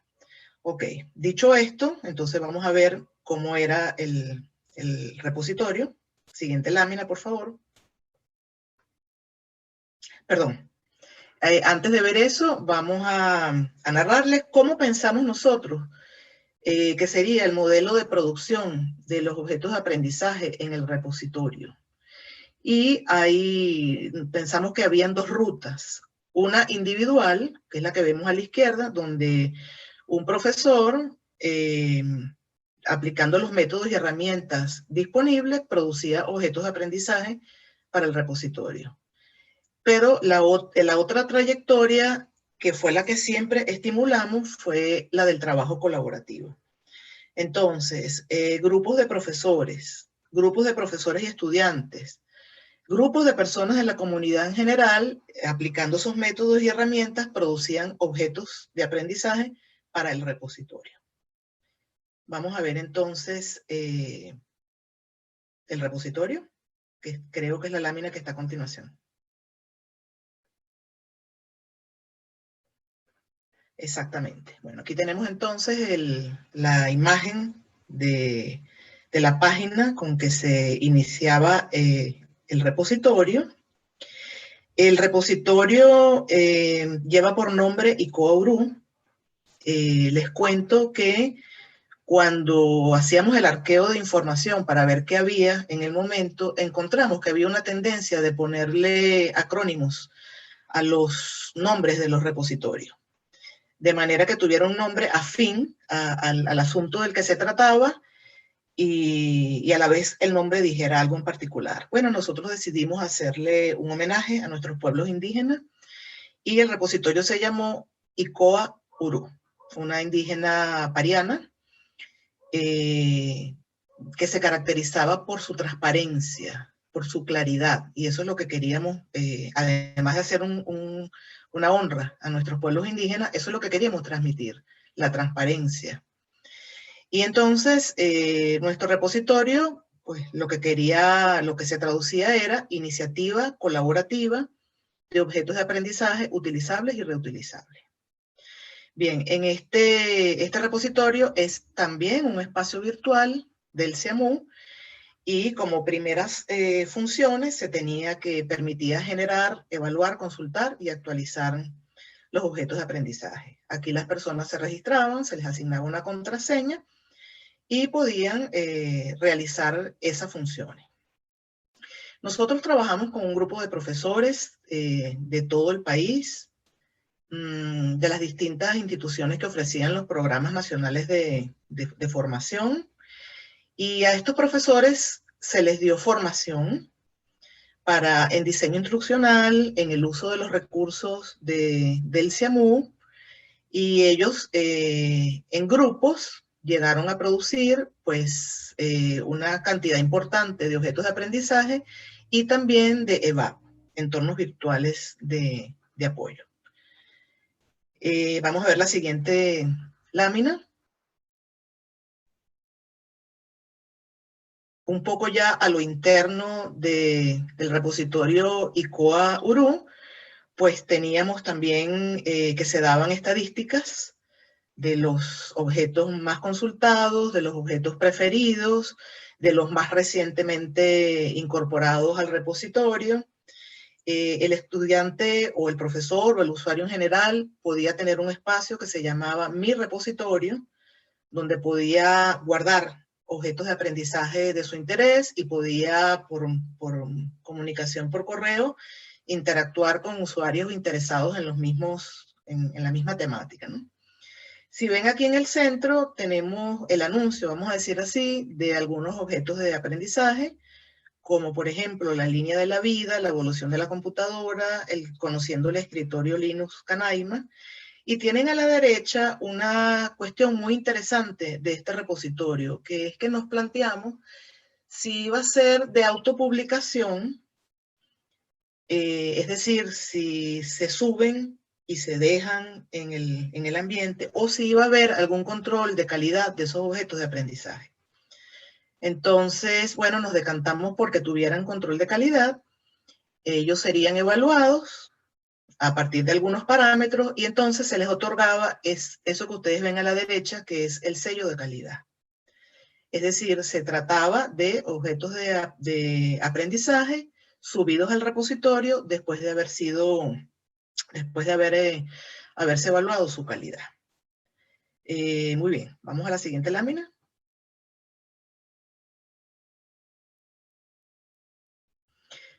Ok, dicho esto, entonces vamos a ver cómo era el repositorio. Siguiente lámina, por favor. Perdón, antes de ver eso, vamos a narrarles cómo pensamos nosotros que sería el modelo de producción de los objetos de aprendizaje en el repositorio. Y ahí pensamos que habían dos rutas. Una individual, que es la que vemos a la izquierda, donde un profesor, aplicando los métodos y herramientas disponibles, producía objetos de aprendizaje para el repositorio. Pero la otra trayectoria, que fue la que siempre estimulamos, fue la del trabajo colaborativo. Entonces, grupos de profesores y estudiantes, grupos de personas de la comunidad en general, aplicando esos métodos y herramientas, producían objetos de aprendizaje para el repositorio. Vamos a ver entonces el repositorio, que creo que es la lámina que está a continuación. Exactamente. Bueno, aquí tenemos entonces la imagen de la página con que se iniciaba el repositorio. El repositorio lleva por nombre ICOA-URU. Les cuento que cuando hacíamos el arqueo de información para ver qué había en el momento, encontramos que había una tendencia de ponerle acrónimos a los nombres de los repositorios, de manera que tuviera un nombre afín al asunto del que se trataba y a la vez el nombre dijera algo en particular. Bueno, nosotros decidimos hacerle un homenaje a nuestros pueblos indígenas y el repositorio se llamó ICOA-URU, una indígena pariana que se caracterizaba por su transparencia, por su claridad, y eso es lo que queríamos, además de hacer una honra a nuestros pueblos indígenas, eso es lo que queríamos transmitir, la transparencia. Y entonces, nuestro repositorio, pues lo que se traducía era iniciativa colaborativa de objetos de aprendizaje utilizables y reutilizables. Bien, en este repositorio es también un espacio virtual del CIAMU, y como primeras funciones se permitía generar, evaluar, consultar y actualizar los objetos de aprendizaje. Aquí las personas se registraban, se les asignaba una contraseña y podían realizar esas funciones. Nosotros trabajamos con un grupo de profesores de todo el país, de las distintas instituciones que ofrecían los programas nacionales de formación, y a estos profesores se les dio formación en diseño instruccional, en el uso de los recursos del CIAMU, y ellos en grupos llegaron a producir pues una cantidad importante de objetos de aprendizaje y también de EVAP, entornos virtuales de apoyo. Vamos a ver la siguiente lámina. Un poco ya a lo interno del repositorio ICOA URU, pues teníamos también que se daban estadísticas de los objetos más consultados, de los objetos preferidos, de los más recientemente incorporados al repositorio. El estudiante o el profesor o el usuario en general podía tener un espacio que se llamaba Mi Repositorio, donde podía guardar objetos de aprendizaje de su interés y podía, por comunicación por correo, interactuar con usuarios interesados en los mismos, en la misma temática, ¿no? Si ven aquí en el centro, tenemos el anuncio, vamos a decir así, de algunos objetos de aprendizaje, como por ejemplo la línea de la vida, la evolución de la computadora, conociendo el escritorio Linux Canaima, y tienen a la derecha una cuestión muy interesante de este repositorio, que es que nos planteamos si va a ser de autopublicación, es decir, si se suben y se dejan en el ambiente, o si iba a haber algún control de calidad de esos objetos de aprendizaje. Entonces, bueno, nos decantamos porque tuvieran control de calidad, ellos serían evaluados a partir de algunos parámetros y entonces se les otorgaba eso que ustedes ven a la derecha, que es el sello de calidad. Es decir, se trataba de objetos de aprendizaje subidos al repositorio después de haberse evaluado su calidad. Muy bien, vamos a la siguiente lámina.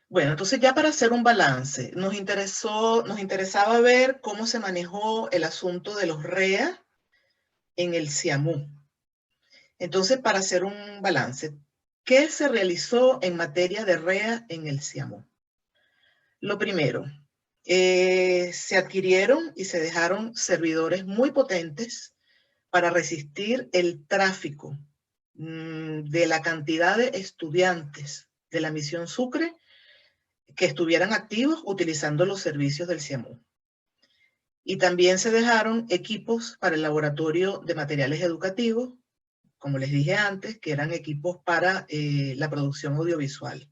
Bueno, entonces ya para hacer un balance, nos interesaba ver cómo se manejó el asunto de los REA en el CIAMU. Entonces, para hacer un balance, ¿qué se realizó en materia de REA en el CIAMU? Lo primero, se adquirieron y se dejaron servidores muy potentes para resistir el tráfico de la cantidad de estudiantes de la misión Sucre que estuvieran activos utilizando los servicios del CIAMU. Y también se dejaron equipos para el laboratorio de materiales educativos, como les dije antes, que eran equipos para la producción audiovisual.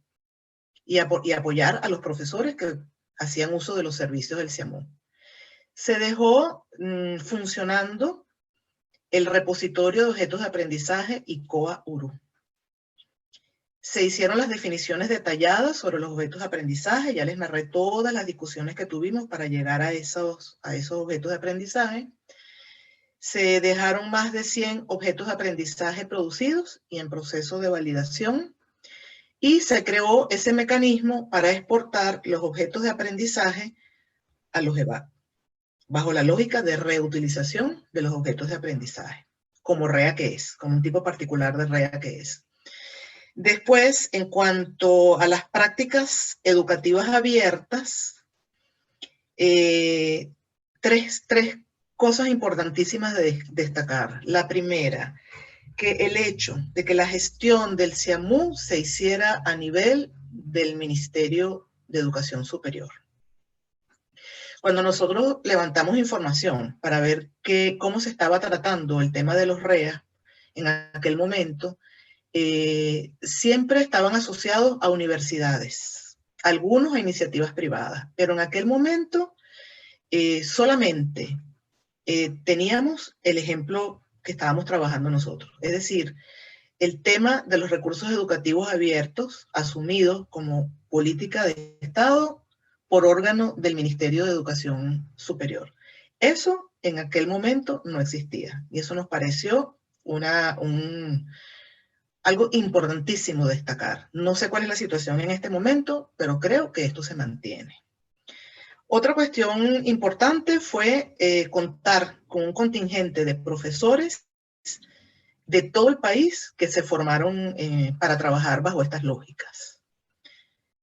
Y apoyar a los profesores que hacían uso de los servicios del CIAMU. Se dejó funcionando el repositorio de objetos de aprendizaje ICOA URU. Se hicieron las definiciones detalladas sobre los objetos de aprendizaje, ya les narré todas las discusiones que tuvimos para llegar a esos objetos de aprendizaje. Se dejaron más de 100 objetos de aprendizaje producidos y en proceso de validación. Y se creó ese mecanismo para exportar los objetos de aprendizaje a los EVAP, bajo la lógica de reutilización de los objetos de aprendizaje, como REA que es, como un tipo particular de REA que es. Después, en cuanto a las prácticas educativas abiertas, tres cosas importantísimas de destacar. La primera, que el hecho de que la gestión del CIAMU se hiciera a nivel del Ministerio de Educación Superior. Cuando nosotros levantamos información para ver cómo se estaba tratando el tema de los REA en aquel momento, siempre estaban asociados a universidades, algunos a iniciativas privadas, pero en aquel momento solamente teníamos el ejemplo que estábamos trabajando nosotros. Es decir, el tema de los recursos educativos abiertos asumidos como política de Estado por órgano del Ministerio de Educación Superior. Eso en aquel momento no existía y eso nos pareció algo importantísimo destacar. No sé cuál es la situación en este momento, pero creo que esto se mantiene. Otra cuestión importante fue contar con un contingente de profesores de todo el país que se formaron para trabajar bajo estas lógicas.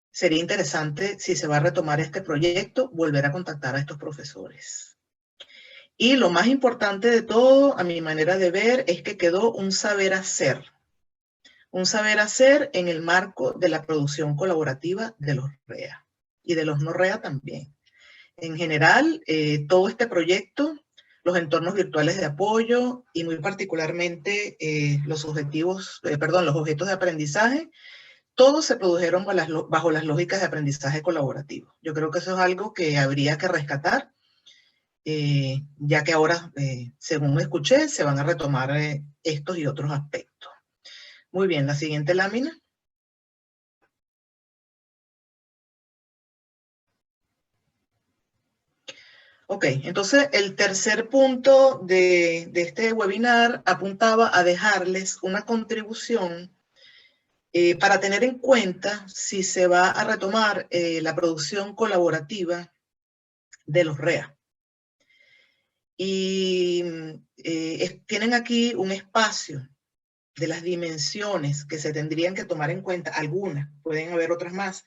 Sería interesante, si se va a retomar este proyecto, volver a contactar a estos profesores. Y lo más importante de todo, a mi manera de ver, es que quedó un saber hacer. Un saber hacer en el marco de la producción colaborativa de los REA y de los no REA también. En general, todo este proyecto, los entornos virtuales de apoyo y muy particularmente los objetos de aprendizaje, todos se produjeron bajo las lógicas de aprendizaje colaborativo. Yo creo que eso es algo que habría que rescatar, ya que ahora, según escuché, se van a retomar estos y otros aspectos. Muy bien, la siguiente lámina. Ok, entonces el tercer punto de este webinar apuntaba a dejarles una contribución para tener en cuenta si se va a retomar la producción colaborativa de los REA. Y tienen aquí un espacio de las dimensiones que se tendrían que tomar en cuenta, algunas, pueden haber otras más,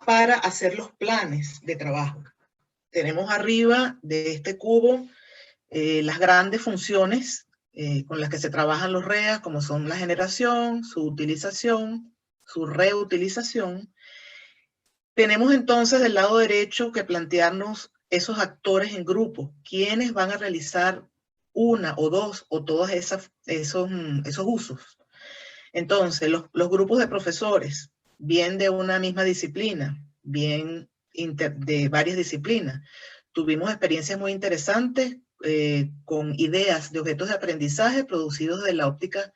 para hacer los planes de trabajo. Tenemos arriba de este cubo las grandes funciones con las que se trabajan los REA, como son la generación, su utilización, su reutilización. Tenemos entonces del lado derecho que plantearnos esos actores en grupo, quiénes van a realizar una o dos o todos esos usos. Entonces, los grupos de profesores, bien de una misma disciplina, bien de varias disciplinas. Tuvimos experiencias muy interesantes con ideas de objetos de aprendizaje producidos de la óptica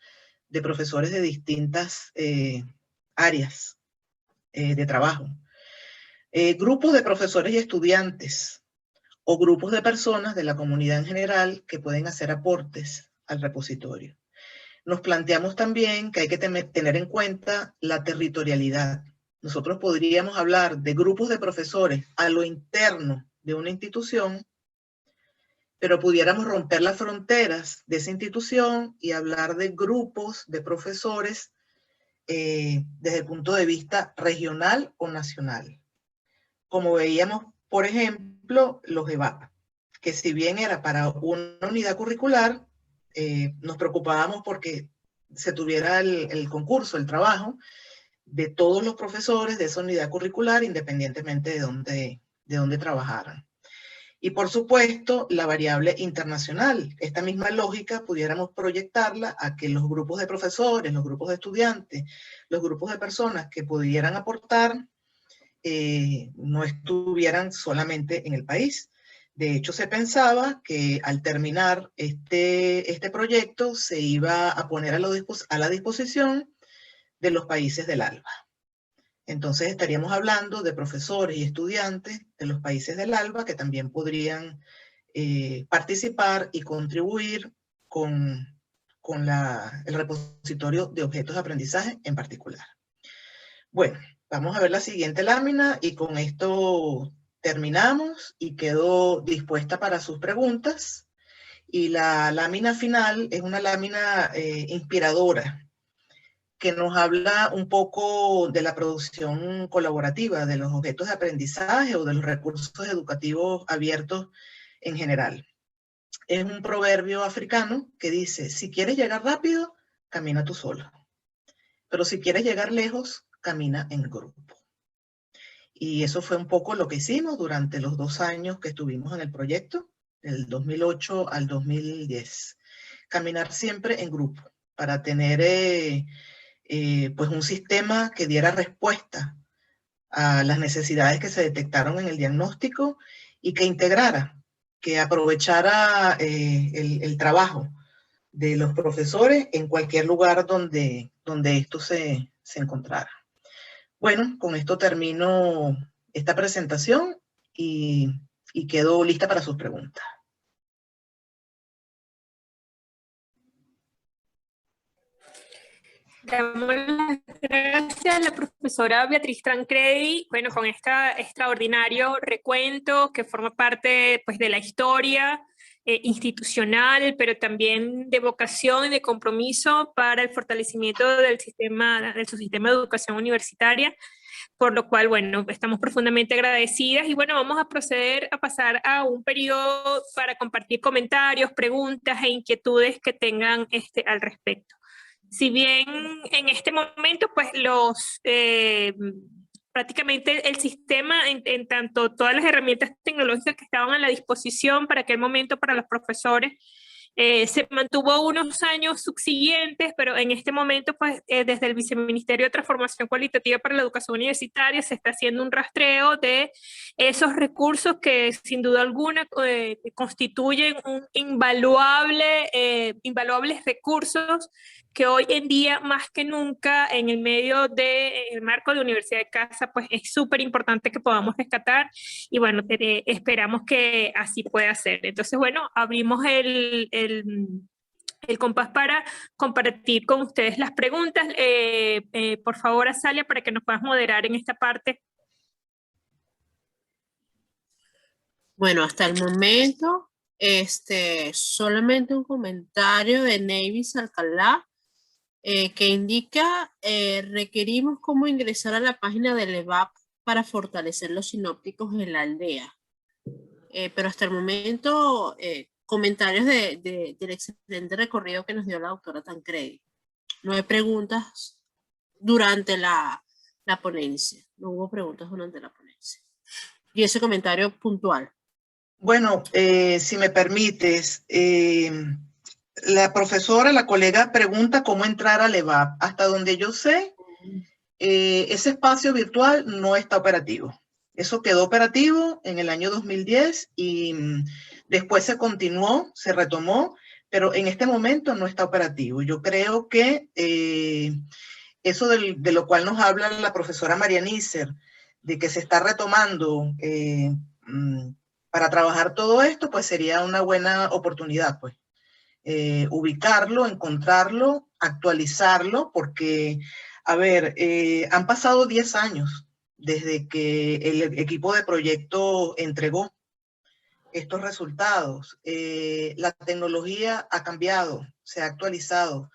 de profesores de distintas áreas de trabajo. Grupos de profesores y estudiantes o grupos de personas de la comunidad en general que pueden hacer aportes al repositorio. Nos planteamos también que hay que tener en cuenta la territorialidad. Nosotros podríamos hablar de grupos de profesores a lo interno de una institución, pero pudiéramos romper las fronteras de esa institución y hablar de grupos de profesores desde el punto de vista regional o nacional. Como veíamos, por ejemplo, los EVAP, que si bien era para una unidad curricular, nos preocupábamos porque se tuviera el concurso, el trabajo de todos los profesores de esa unidad curricular, independientemente de dónde trabajaran. Y por supuesto, la variable internacional. Esta misma lógica pudiéramos proyectarla a que los grupos de profesores, los grupos de estudiantes, los grupos de personas que pudieran aportar no estuvieran solamente en el país. De hecho, se pensaba que al terminar este proyecto se iba a poner a la disposición de los países del ALBA. Entonces estaríamos hablando de profesores y estudiantes de los países del ALBA que también podrían participar y contribuir con el repositorio de objetos de aprendizaje en particular. Bueno, vamos a ver la siguiente lámina y con esto terminamos y quedo dispuesta para sus preguntas. Y la lámina final es una lámina inspiradora que nos habla un poco de la producción colaborativa, de los objetos de aprendizaje o de los recursos educativos abiertos en general. Es un proverbio africano que dice, si quieres llegar rápido, camina tú solo. Pero si quieres llegar lejos, camina en grupo. Y eso fue un poco lo que hicimos durante los 2 años que estuvimos en el proyecto, del 2008 al 2010. Caminar siempre en grupo para tener pues un sistema que diera respuesta a las necesidades que se detectaron en el diagnóstico y que integrara, que aprovechara el trabajo de los profesores en cualquier lugar donde esto se encontrara. Bueno, con esto termino esta presentación y quedo lista para sus preguntas. Damos las gracias a la profesora Beatriz Tancredi, bueno, con este extraordinario recuento que forma parte pues, de la historia institucional, pero también de vocación y de compromiso para el fortalecimiento de su sistema de educación universitaria, por lo cual, bueno, estamos profundamente agradecidas y bueno, vamos a proceder a pasar a un periodo para compartir comentarios, preguntas e inquietudes que tengan al respecto. Si bien en este momento, pues prácticamente el sistema, en tanto todas las herramientas tecnológicas que estaban a la disposición para aquel momento para los profesores, se mantuvo unos años subsiguientes, pero en este momento, pues, desde el Viceministerio de Transformación Cualitativa para la Educación Universitaria se está haciendo un rastreo de esos recursos que sin duda alguna constituyen un invaluables recursos que hoy en día, más que nunca, en el marco de Universidad de Casa, pues es súper importante que podamos rescatar y bueno, esperamos que así pueda ser. Entonces, bueno, abrimos el compás para compartir con ustedes las preguntas. Por favor, Azalia, para que nos puedas moderar en esta parte. Bueno, hasta el momento, solamente un comentario de Nevis Alcalá, que indica, requerimos cómo ingresar a la página del EVAP para fortalecer los sinópticos en la aldea. Pero hasta el momento, comentarios del excelente recorrido que nos dio la doctora Tancredi. No hay preguntas durante la ponencia. No hubo preguntas durante la ponencia. Y ese comentario puntual. Bueno, si me permites, la profesora, la colega pregunta cómo entrar al EVAP. Hasta donde yo sé, ese espacio virtual no está operativo. Eso quedó operativo en el año 2010 y después se continuó, se retomó, pero en este momento no está operativo. Yo creo que eso de lo cual nos habla la profesora María Nícer, de que se está retomando para trabajar todo esto, pues sería una buena oportunidad, pues. Ubicarlo, encontrarlo, actualizarlo, porque, a ver, han pasado 10 años desde que el equipo de proyecto entregó estos resultados. La tecnología ha cambiado, se ha actualizado.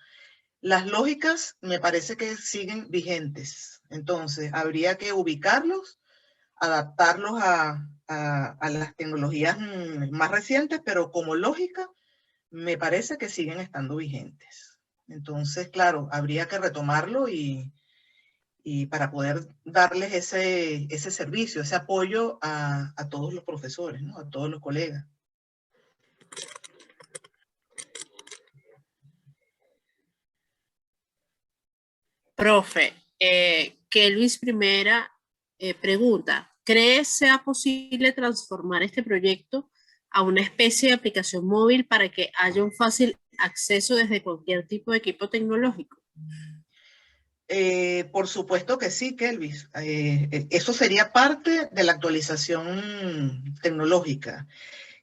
Las lógicas me parece que siguen vigentes. Entonces, habría que ubicarlos, adaptarlos a las tecnologías más recientes, pero como lógica, me parece que siguen estando vigentes. Entonces, claro, habría que retomarlo y para poder darles ese servicio, ese apoyo a todos los profesores, ¿no? A todos los colegas. Profe, Kelvis Primera pregunta, ¿crees sea posible transformar este proyecto a una especie de aplicación móvil para que haya un fácil acceso desde cualquier tipo de equipo tecnológico? Por supuesto que sí, Kelvis. Eso sería parte de la actualización tecnológica,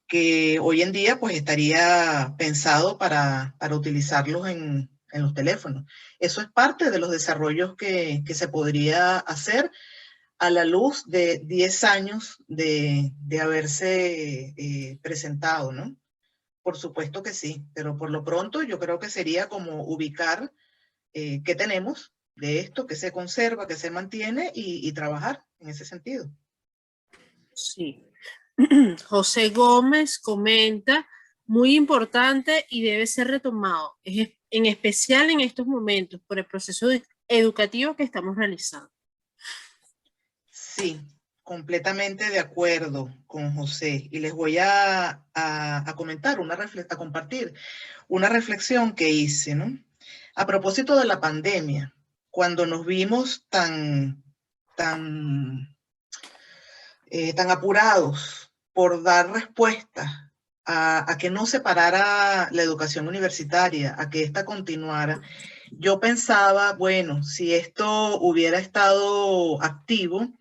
que hoy en día pues estaría pensado para utilizarlos en los teléfonos. Eso es parte de los desarrollos que se podría hacer a la luz de 10 años de haberse presentado, ¿no? Por supuesto que sí, pero por lo pronto yo creo que sería como ubicar qué tenemos de esto, qué se conserva, qué se mantiene y trabajar en ese sentido. Sí. José Gómez comenta, muy importante y debe ser retomado, en especial en estos momentos por el proceso educativo que estamos realizando. Sí, completamente de acuerdo con José. Y les voy a comentar, a compartir una reflexión que hice, ¿no? A propósito de la pandemia, cuando nos vimos tan apurados por dar respuestas a que no se parara la educación universitaria, a que ésta continuara. Yo pensaba, bueno, si esto hubiera estado activo,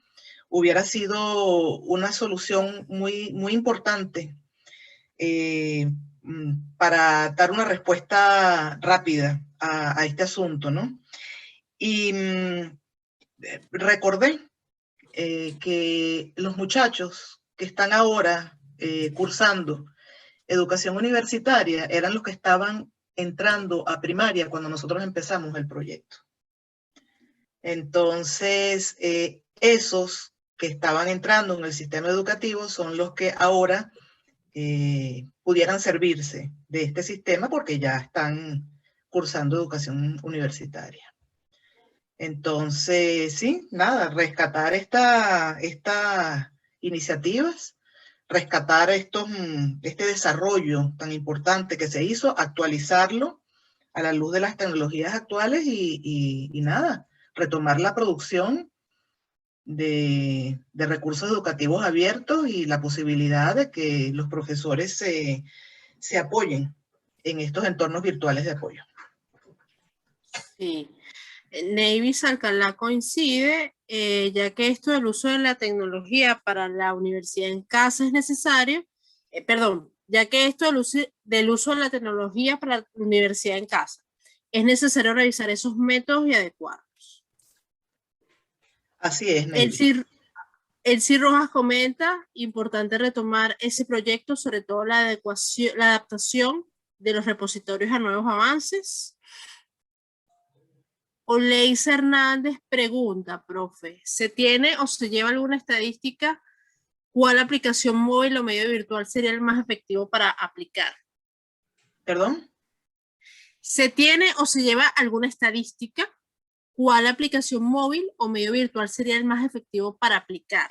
hubiera sido una solución muy, muy importante para dar una respuesta rápida a este asunto, ¿no? Y recordé que los muchachos que están ahora cursando educación universitaria eran los que estaban entrando a primaria cuando nosotros empezamos el proyecto. Entonces, esos que estaban entrando en el sistema educativo son los que ahora pudieran servirse de este sistema porque ya están cursando educación universitaria. Entonces, sí, nada, rescatar estas iniciativas, rescatar este desarrollo tan importante que se hizo, actualizarlo a la luz de las tecnologías actuales y nada, retomar la producción de recursos educativos abiertos y la posibilidad de que los profesores se apoyen en estos entornos virtuales de apoyo. Sí. Nevis Alcalá coincide, ya que esto del uso de la tecnología para la universidad en casa es necesario, ya que esto del uso de la tecnología para la universidad en casa es necesario revisar esos métodos y adecuarlos. Así es, Nevis. Elsie Rojas comenta, importante retomar ese proyecto, sobre todo la adaptación de los repositorios a nuevos avances. Oleis Hernández pregunta, profe, ¿se tiene o se lleva alguna estadística cuál aplicación móvil o medio virtual sería el más efectivo para aplicar? ¿Perdón? ¿Se tiene o se lleva alguna estadística cuál aplicación móvil o medio virtual sería el más efectivo para aplicar?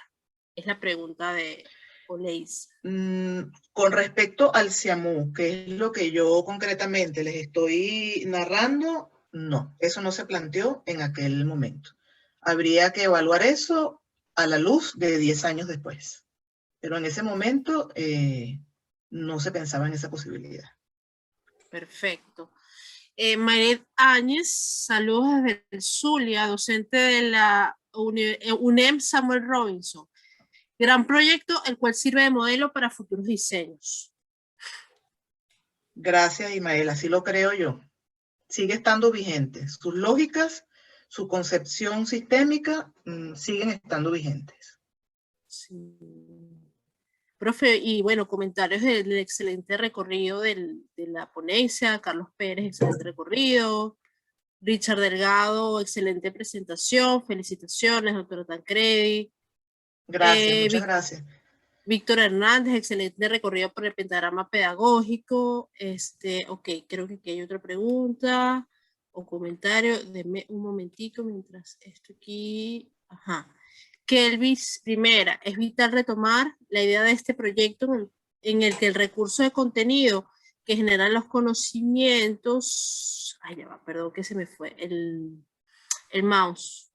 Es la pregunta de Oleis. Con respecto al SIAMU, que es lo que yo concretamente les estoy narrando, no, eso no se planteó en aquel momento. Habría que evaluar eso a la luz de 10 años después. Pero en ese momento no se pensaba en esa posibilidad. Perfecto. Mayret Áñez, saludos desde el Zulia, docente de la UNEM Samuel Robinson. Gran proyecto, el cual sirve de modelo para futuros diseños. Gracias, Imael, así lo creo yo. Sigue estando vigente. Sus lógicas, su concepción sistémica siguen estando vigentes. Sí. Profe, y bueno, comentarios del excelente recorrido de la ponencia, Carlos Pérez, excelente recorrido, Richard Delgado, excelente presentación, felicitaciones, doctora Tancredi. Gracias, muchas gracias. Víctor Hernández, excelente recorrido por el pentagrama pedagógico. Ok, creo que aquí hay otra pregunta o comentario. Denme un momentito mientras esto aquí. Ajá. Kelvis, primera, es vital retomar la idea de este proyecto en el que el recurso de contenido que generan los conocimientos. Ay, ya va, perdón que se me fue el mouse.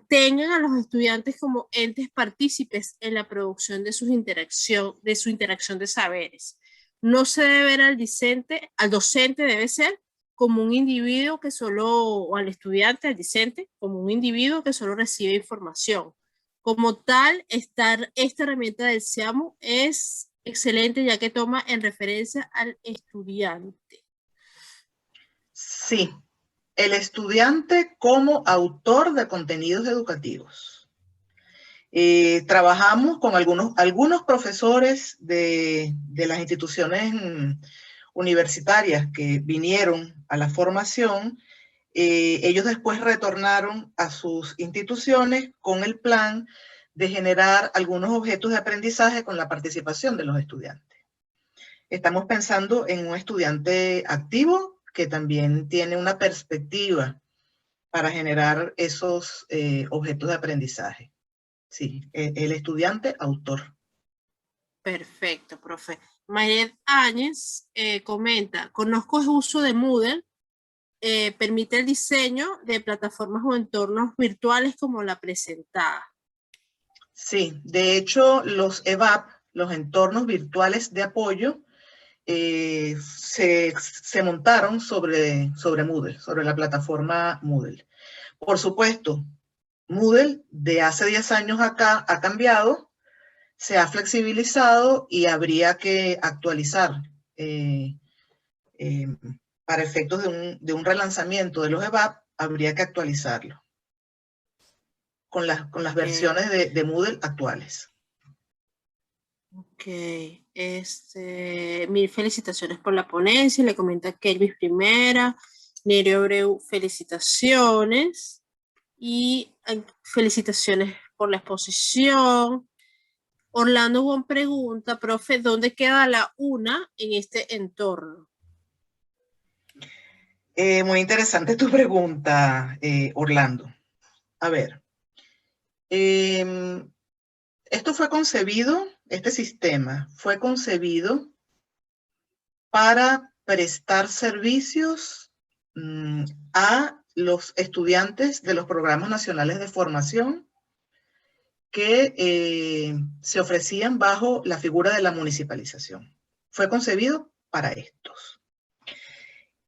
Tengan a los estudiantes como entes partícipes en la producción de su interacción de saberes. No se debe ver al docente debe ser como un individuo que solo, o al estudiante, al discente, como un individuo que solo recibe información. Como tal, esta herramienta del SIAMU es excelente ya que toma en referencia al estudiante. Sí. El estudiante como autor de contenidos educativos. Trabajamos con algunos profesores de las instituciones universitarias que vinieron a la formación. Ellos después retornaron a sus instituciones con el plan de generar algunos objetos de aprendizaje con la participación de los estudiantes. Estamos pensando en un estudiante activo que también tiene una perspectiva para generar esos objetos de aprendizaje. Sí, el estudiante autor. Perfecto, profe. Mayret Áñez comenta, conozco el uso de Moodle, permite el diseño de plataformas o entornos virtuales como la presentada. Sí, de hecho los EVAP, los entornos virtuales de apoyo se montaron sobre Moodle, sobre la plataforma Moodle. Por supuesto, Moodle de hace 10 años acá ha cambiado, se ha flexibilizado y habría que actualizar para efectos de un relanzamiento de los EBAP, habría que actualizarlo con las versiones de Moodle actuales. Ok, mil felicitaciones por la ponencia, le comenta Kelvis Primera, Nerio Abreu, felicitaciones, y felicitaciones por la exposición. Orlando Juan pregunta, profe, ¿dónde queda la UNA en este entorno? Muy interesante tu pregunta, Orlando. A ver, esto fue concebido, este sistema fue concebido para prestar servicios a los estudiantes de los programas nacionales de formación que se ofrecían bajo la figura de la municipalización. Fue concebido para estos.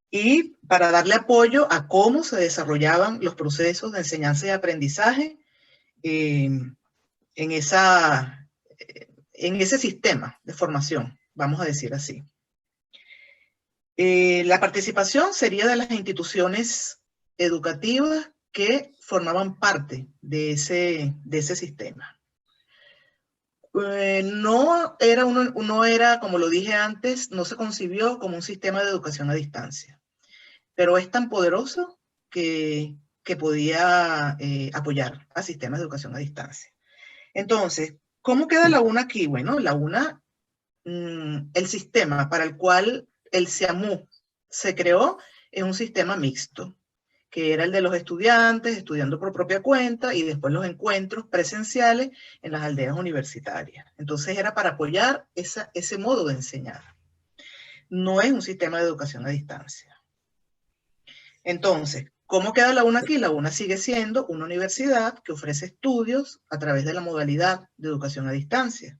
Y para darle apoyo a cómo se desarrollaban los procesos de enseñanza y aprendizaje en ese sistema de formación, vamos a decir así. La participación sería de las instituciones educativas que formaban parte de ese sistema. No era, como lo dije antes, no se concibió como un sistema de educación a distancia, pero es tan poderoso que podía apoyar a sistemas de educación a distancia. Entonces, ¿cómo queda la UNA aquí? Bueno, la UNA, el sistema para el cual el SIAMU se creó es un sistema mixto, que era el de los estudiantes estudiando por propia cuenta y después los encuentros presenciales en las aldeas universitarias. Entonces era para apoyar ese modo de enseñar. No es un sistema de educación a distancia. Entonces, ¿cómo queda la UNA aquí? La UNA sigue siendo una universidad que ofrece estudios a través de la modalidad de educación a distancia.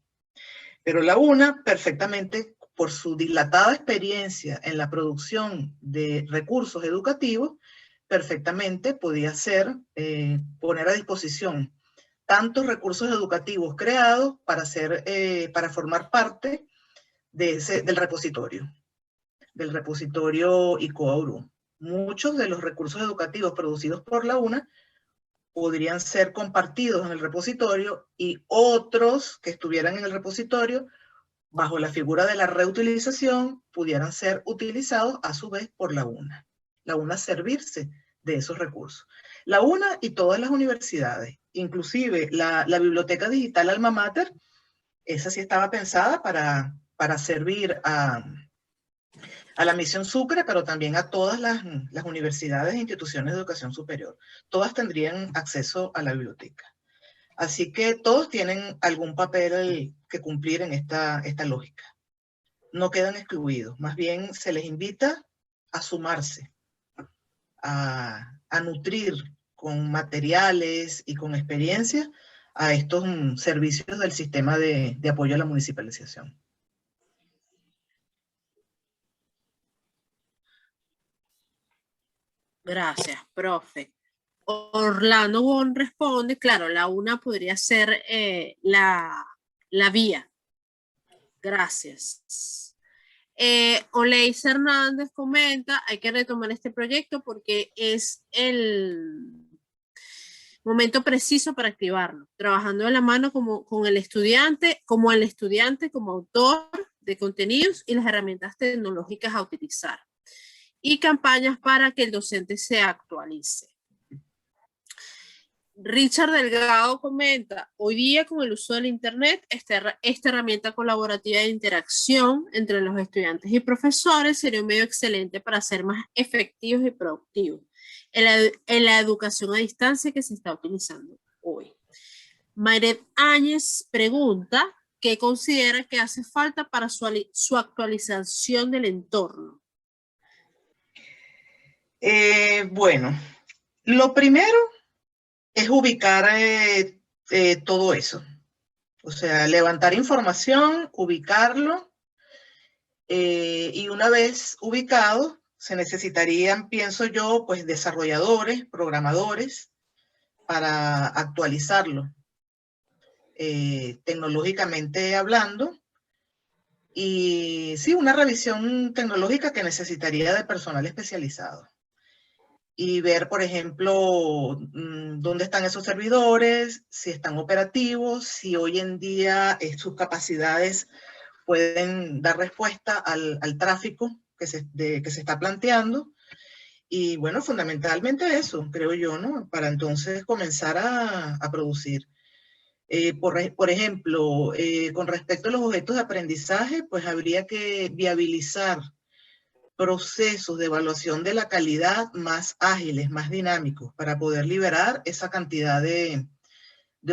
Pero la UNA perfectamente, por su dilatada experiencia en la producción de recursos educativos, perfectamente podía poner a disposición tantos recursos educativos creados para formar parte del repositorio ICOA-URU. Muchos de los recursos educativos producidos por la UNA podrían ser compartidos en el repositorio y otros que estuvieran en el repositorio bajo la figura de la reutilización pudieran ser utilizados a su vez por la UNA. La UNA servirse de esos recursos. La UNA y todas las universidades, inclusive la biblioteca digital Alma Mater, esa sí estaba pensada para servir a la Misión Sucre, pero también a todas las universidades e instituciones de educación superior. Todas tendrían acceso a la biblioteca. Así que todos tienen algún papel que cumplir en esta lógica. No quedan excluidos, más bien se les invita a sumarse, a nutrir con materiales y con experiencia a estos servicios del sistema de apoyo a la municipalización. Gracias, profe. Orlando Wong responde, claro, la UNA podría ser la vía. Gracias. Oleis Hernández comenta, hay que retomar este proyecto porque es el momento preciso para activarlo, trabajando de la mano con el estudiante, como autor de contenidos y las herramientas tecnológicas a utilizar, y campañas para que el docente se actualice. Richard Delgado comenta, hoy día con el uso del Internet, esta herramienta colaborativa de interacción entre los estudiantes y profesores sería un medio excelente para ser más efectivos y productivos en la educación a distancia que se está utilizando hoy. Mayret Áñez pregunta, ¿qué considera que hace falta para su actualización del entorno? Bueno, lo primero es ubicar todo eso. O sea, levantar información, ubicarlo, y una vez ubicado, se necesitarían, pienso yo, pues desarrolladores, programadores, para actualizarlo, tecnológicamente hablando. Y sí, una revisión tecnológica que necesitaría de personal especializado. Y ver, por ejemplo, dónde están esos servidores, si están operativos, si hoy en día sus capacidades pueden dar respuesta al tráfico que se está planteando. Y bueno, fundamentalmente eso, creo yo, ¿no? Para entonces comenzar a producir. Por ejemplo, con respecto a los objetos de aprendizaje, pues habría que viabilizar procesos de evaluación de la calidad más ágiles, más dinámicos, para poder liberar esa cantidad de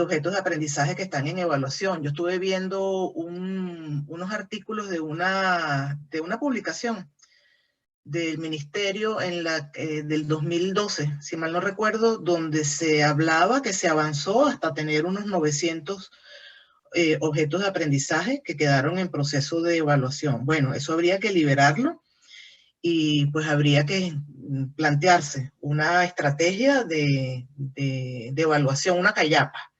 objetos de aprendizaje que están en evaluación. Yo estuve viendo unos artículos de una publicación del ministerio del 2012, si mal no recuerdo, donde se hablaba que se avanzó hasta tener unos 900 objetos de aprendizaje que quedaron en proceso de evaluación. Bueno, eso habría que liberarlo y pues habría que plantearse una estrategia de evaluación, una callapa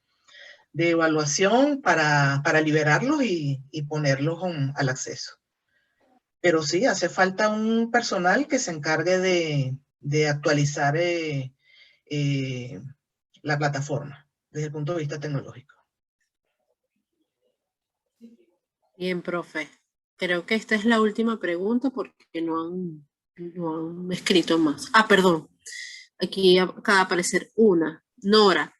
de evaluación para liberarlos y ponerlos al acceso. Pero sí, hace falta un personal que se encargue de actualizar la plataforma desde el punto de vista tecnológico. Bien, profe. Creo que esta es la última pregunta porque no han escrito más. Ah, perdón. Aquí acaba de aparecer una. Nora,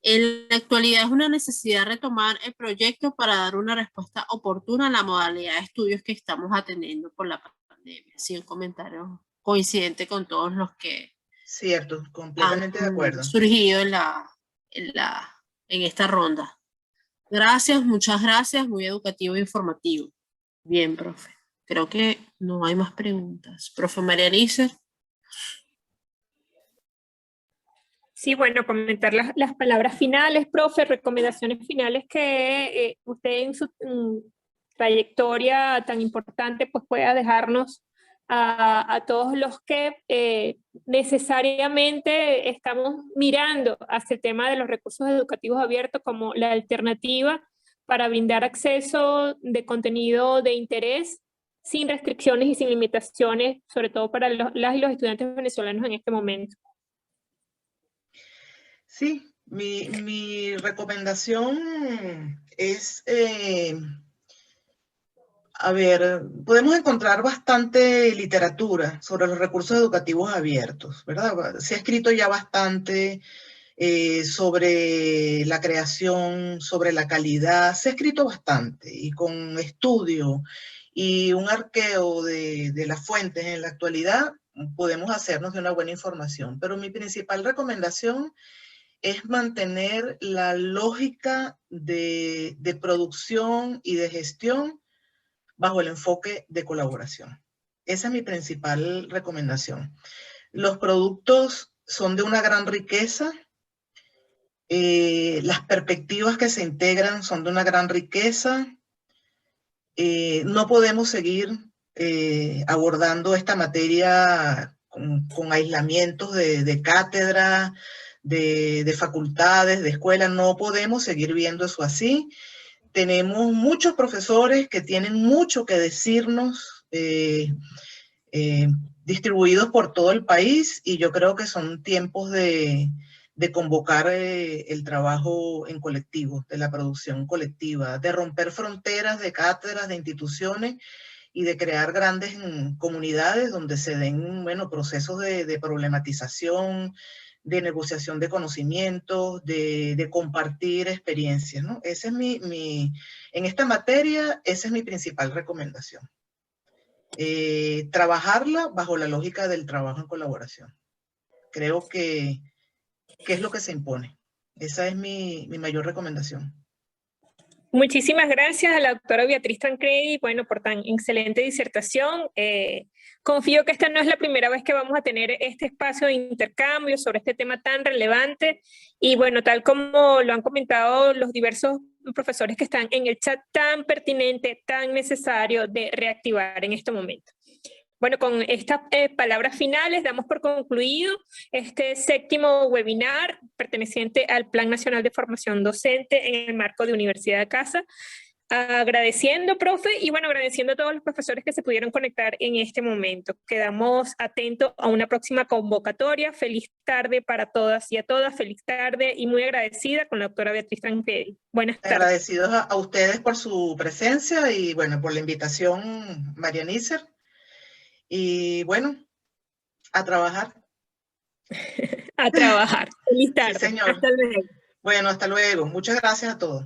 en la actualidad es una necesidad retomar el proyecto para dar una respuesta oportuna a la modalidad de estudios que estamos atendiendo por la pandemia. Sí, un comentario coincidente con todos los que Cierto, completamente de acuerdo. Surgido en esta ronda. Gracias, muchas gracias, muy educativo e informativo. Bien, profe. Creo que no hay más preguntas. Profe María Elisa. Sí, bueno, comentar las palabras finales, profe, recomendaciones finales que usted en su trayectoria tan importante pues pueda dejarnos a todos los que necesariamente estamos mirando hacia el tema de los recursos educativos abiertos como la alternativa para brindar acceso de contenido de interés sin restricciones y sin limitaciones, sobre todo para las y los estudiantes venezolanos en este momento. Sí, mi recomendación es, a ver, podemos encontrar bastante literatura sobre los recursos educativos abiertos, ¿verdad? Se ha escrito ya bastante sobre la creación, sobre la calidad, se ha escrito bastante y con estudio y un arqueo de las fuentes en la actualidad podemos hacernos de una buena información. Pero mi principal recomendación es mantener la lógica de producción y de gestión bajo el enfoque de colaboración. Esa es mi principal recomendación. Los productos son de una gran riqueza, las perspectivas que se integran son de una gran riqueza. No podemos seguir abordando esta materia con aislamientos de cátedra, de facultades, de escuelas. No podemos seguir viendo eso así. Tenemos muchos profesores que tienen mucho que decirnos, distribuidos por todo el país, y yo creo que son tiempos de convocar el trabajo en colectivo, de la producción colectiva, de romper fronteras de cátedras, de instituciones, y de crear grandes comunidades donde se den, bueno, procesos de problematización, de negociación de conocimientos, de compartir experiencias, ¿no? Ese es en esta materia, esa es mi principal recomendación. Trabajarla bajo la lógica del trabajo en colaboración. Creo que es lo que se impone. Esa es mi mayor recomendación. Muchísimas gracias a la doctora Beatriz Tancredi, bueno, por tan excelente disertación. Confío que esta no es la primera vez que vamos a tener este espacio de intercambio sobre este tema tan relevante y bueno, tal como lo han comentado los diversos profesores que están en el chat, tan pertinente, tan necesario de reactivar en este momento. Bueno, con estas palabras finales damos por concluido este 7º webinar perteneciente al Plan Nacional de Formación Docente en el marco de Universidad de Casa. Agradeciendo, profe, y bueno, agradeciendo a todos los profesores que se pudieron conectar en este momento. Quedamos atentos a una próxima convocatoria. Feliz tarde para todas y a todas. Feliz tarde y muy agradecida con la doctora Beatriz Tranquedi. Buenas tardes. Agradecidos a ustedes por su presencia y bueno, por la invitación, María Nícer. Y bueno, a trabajar. A trabajar. Feliz tarde. Sí, señor. Hasta luego. Bueno, hasta luego. Muchas gracias a todos.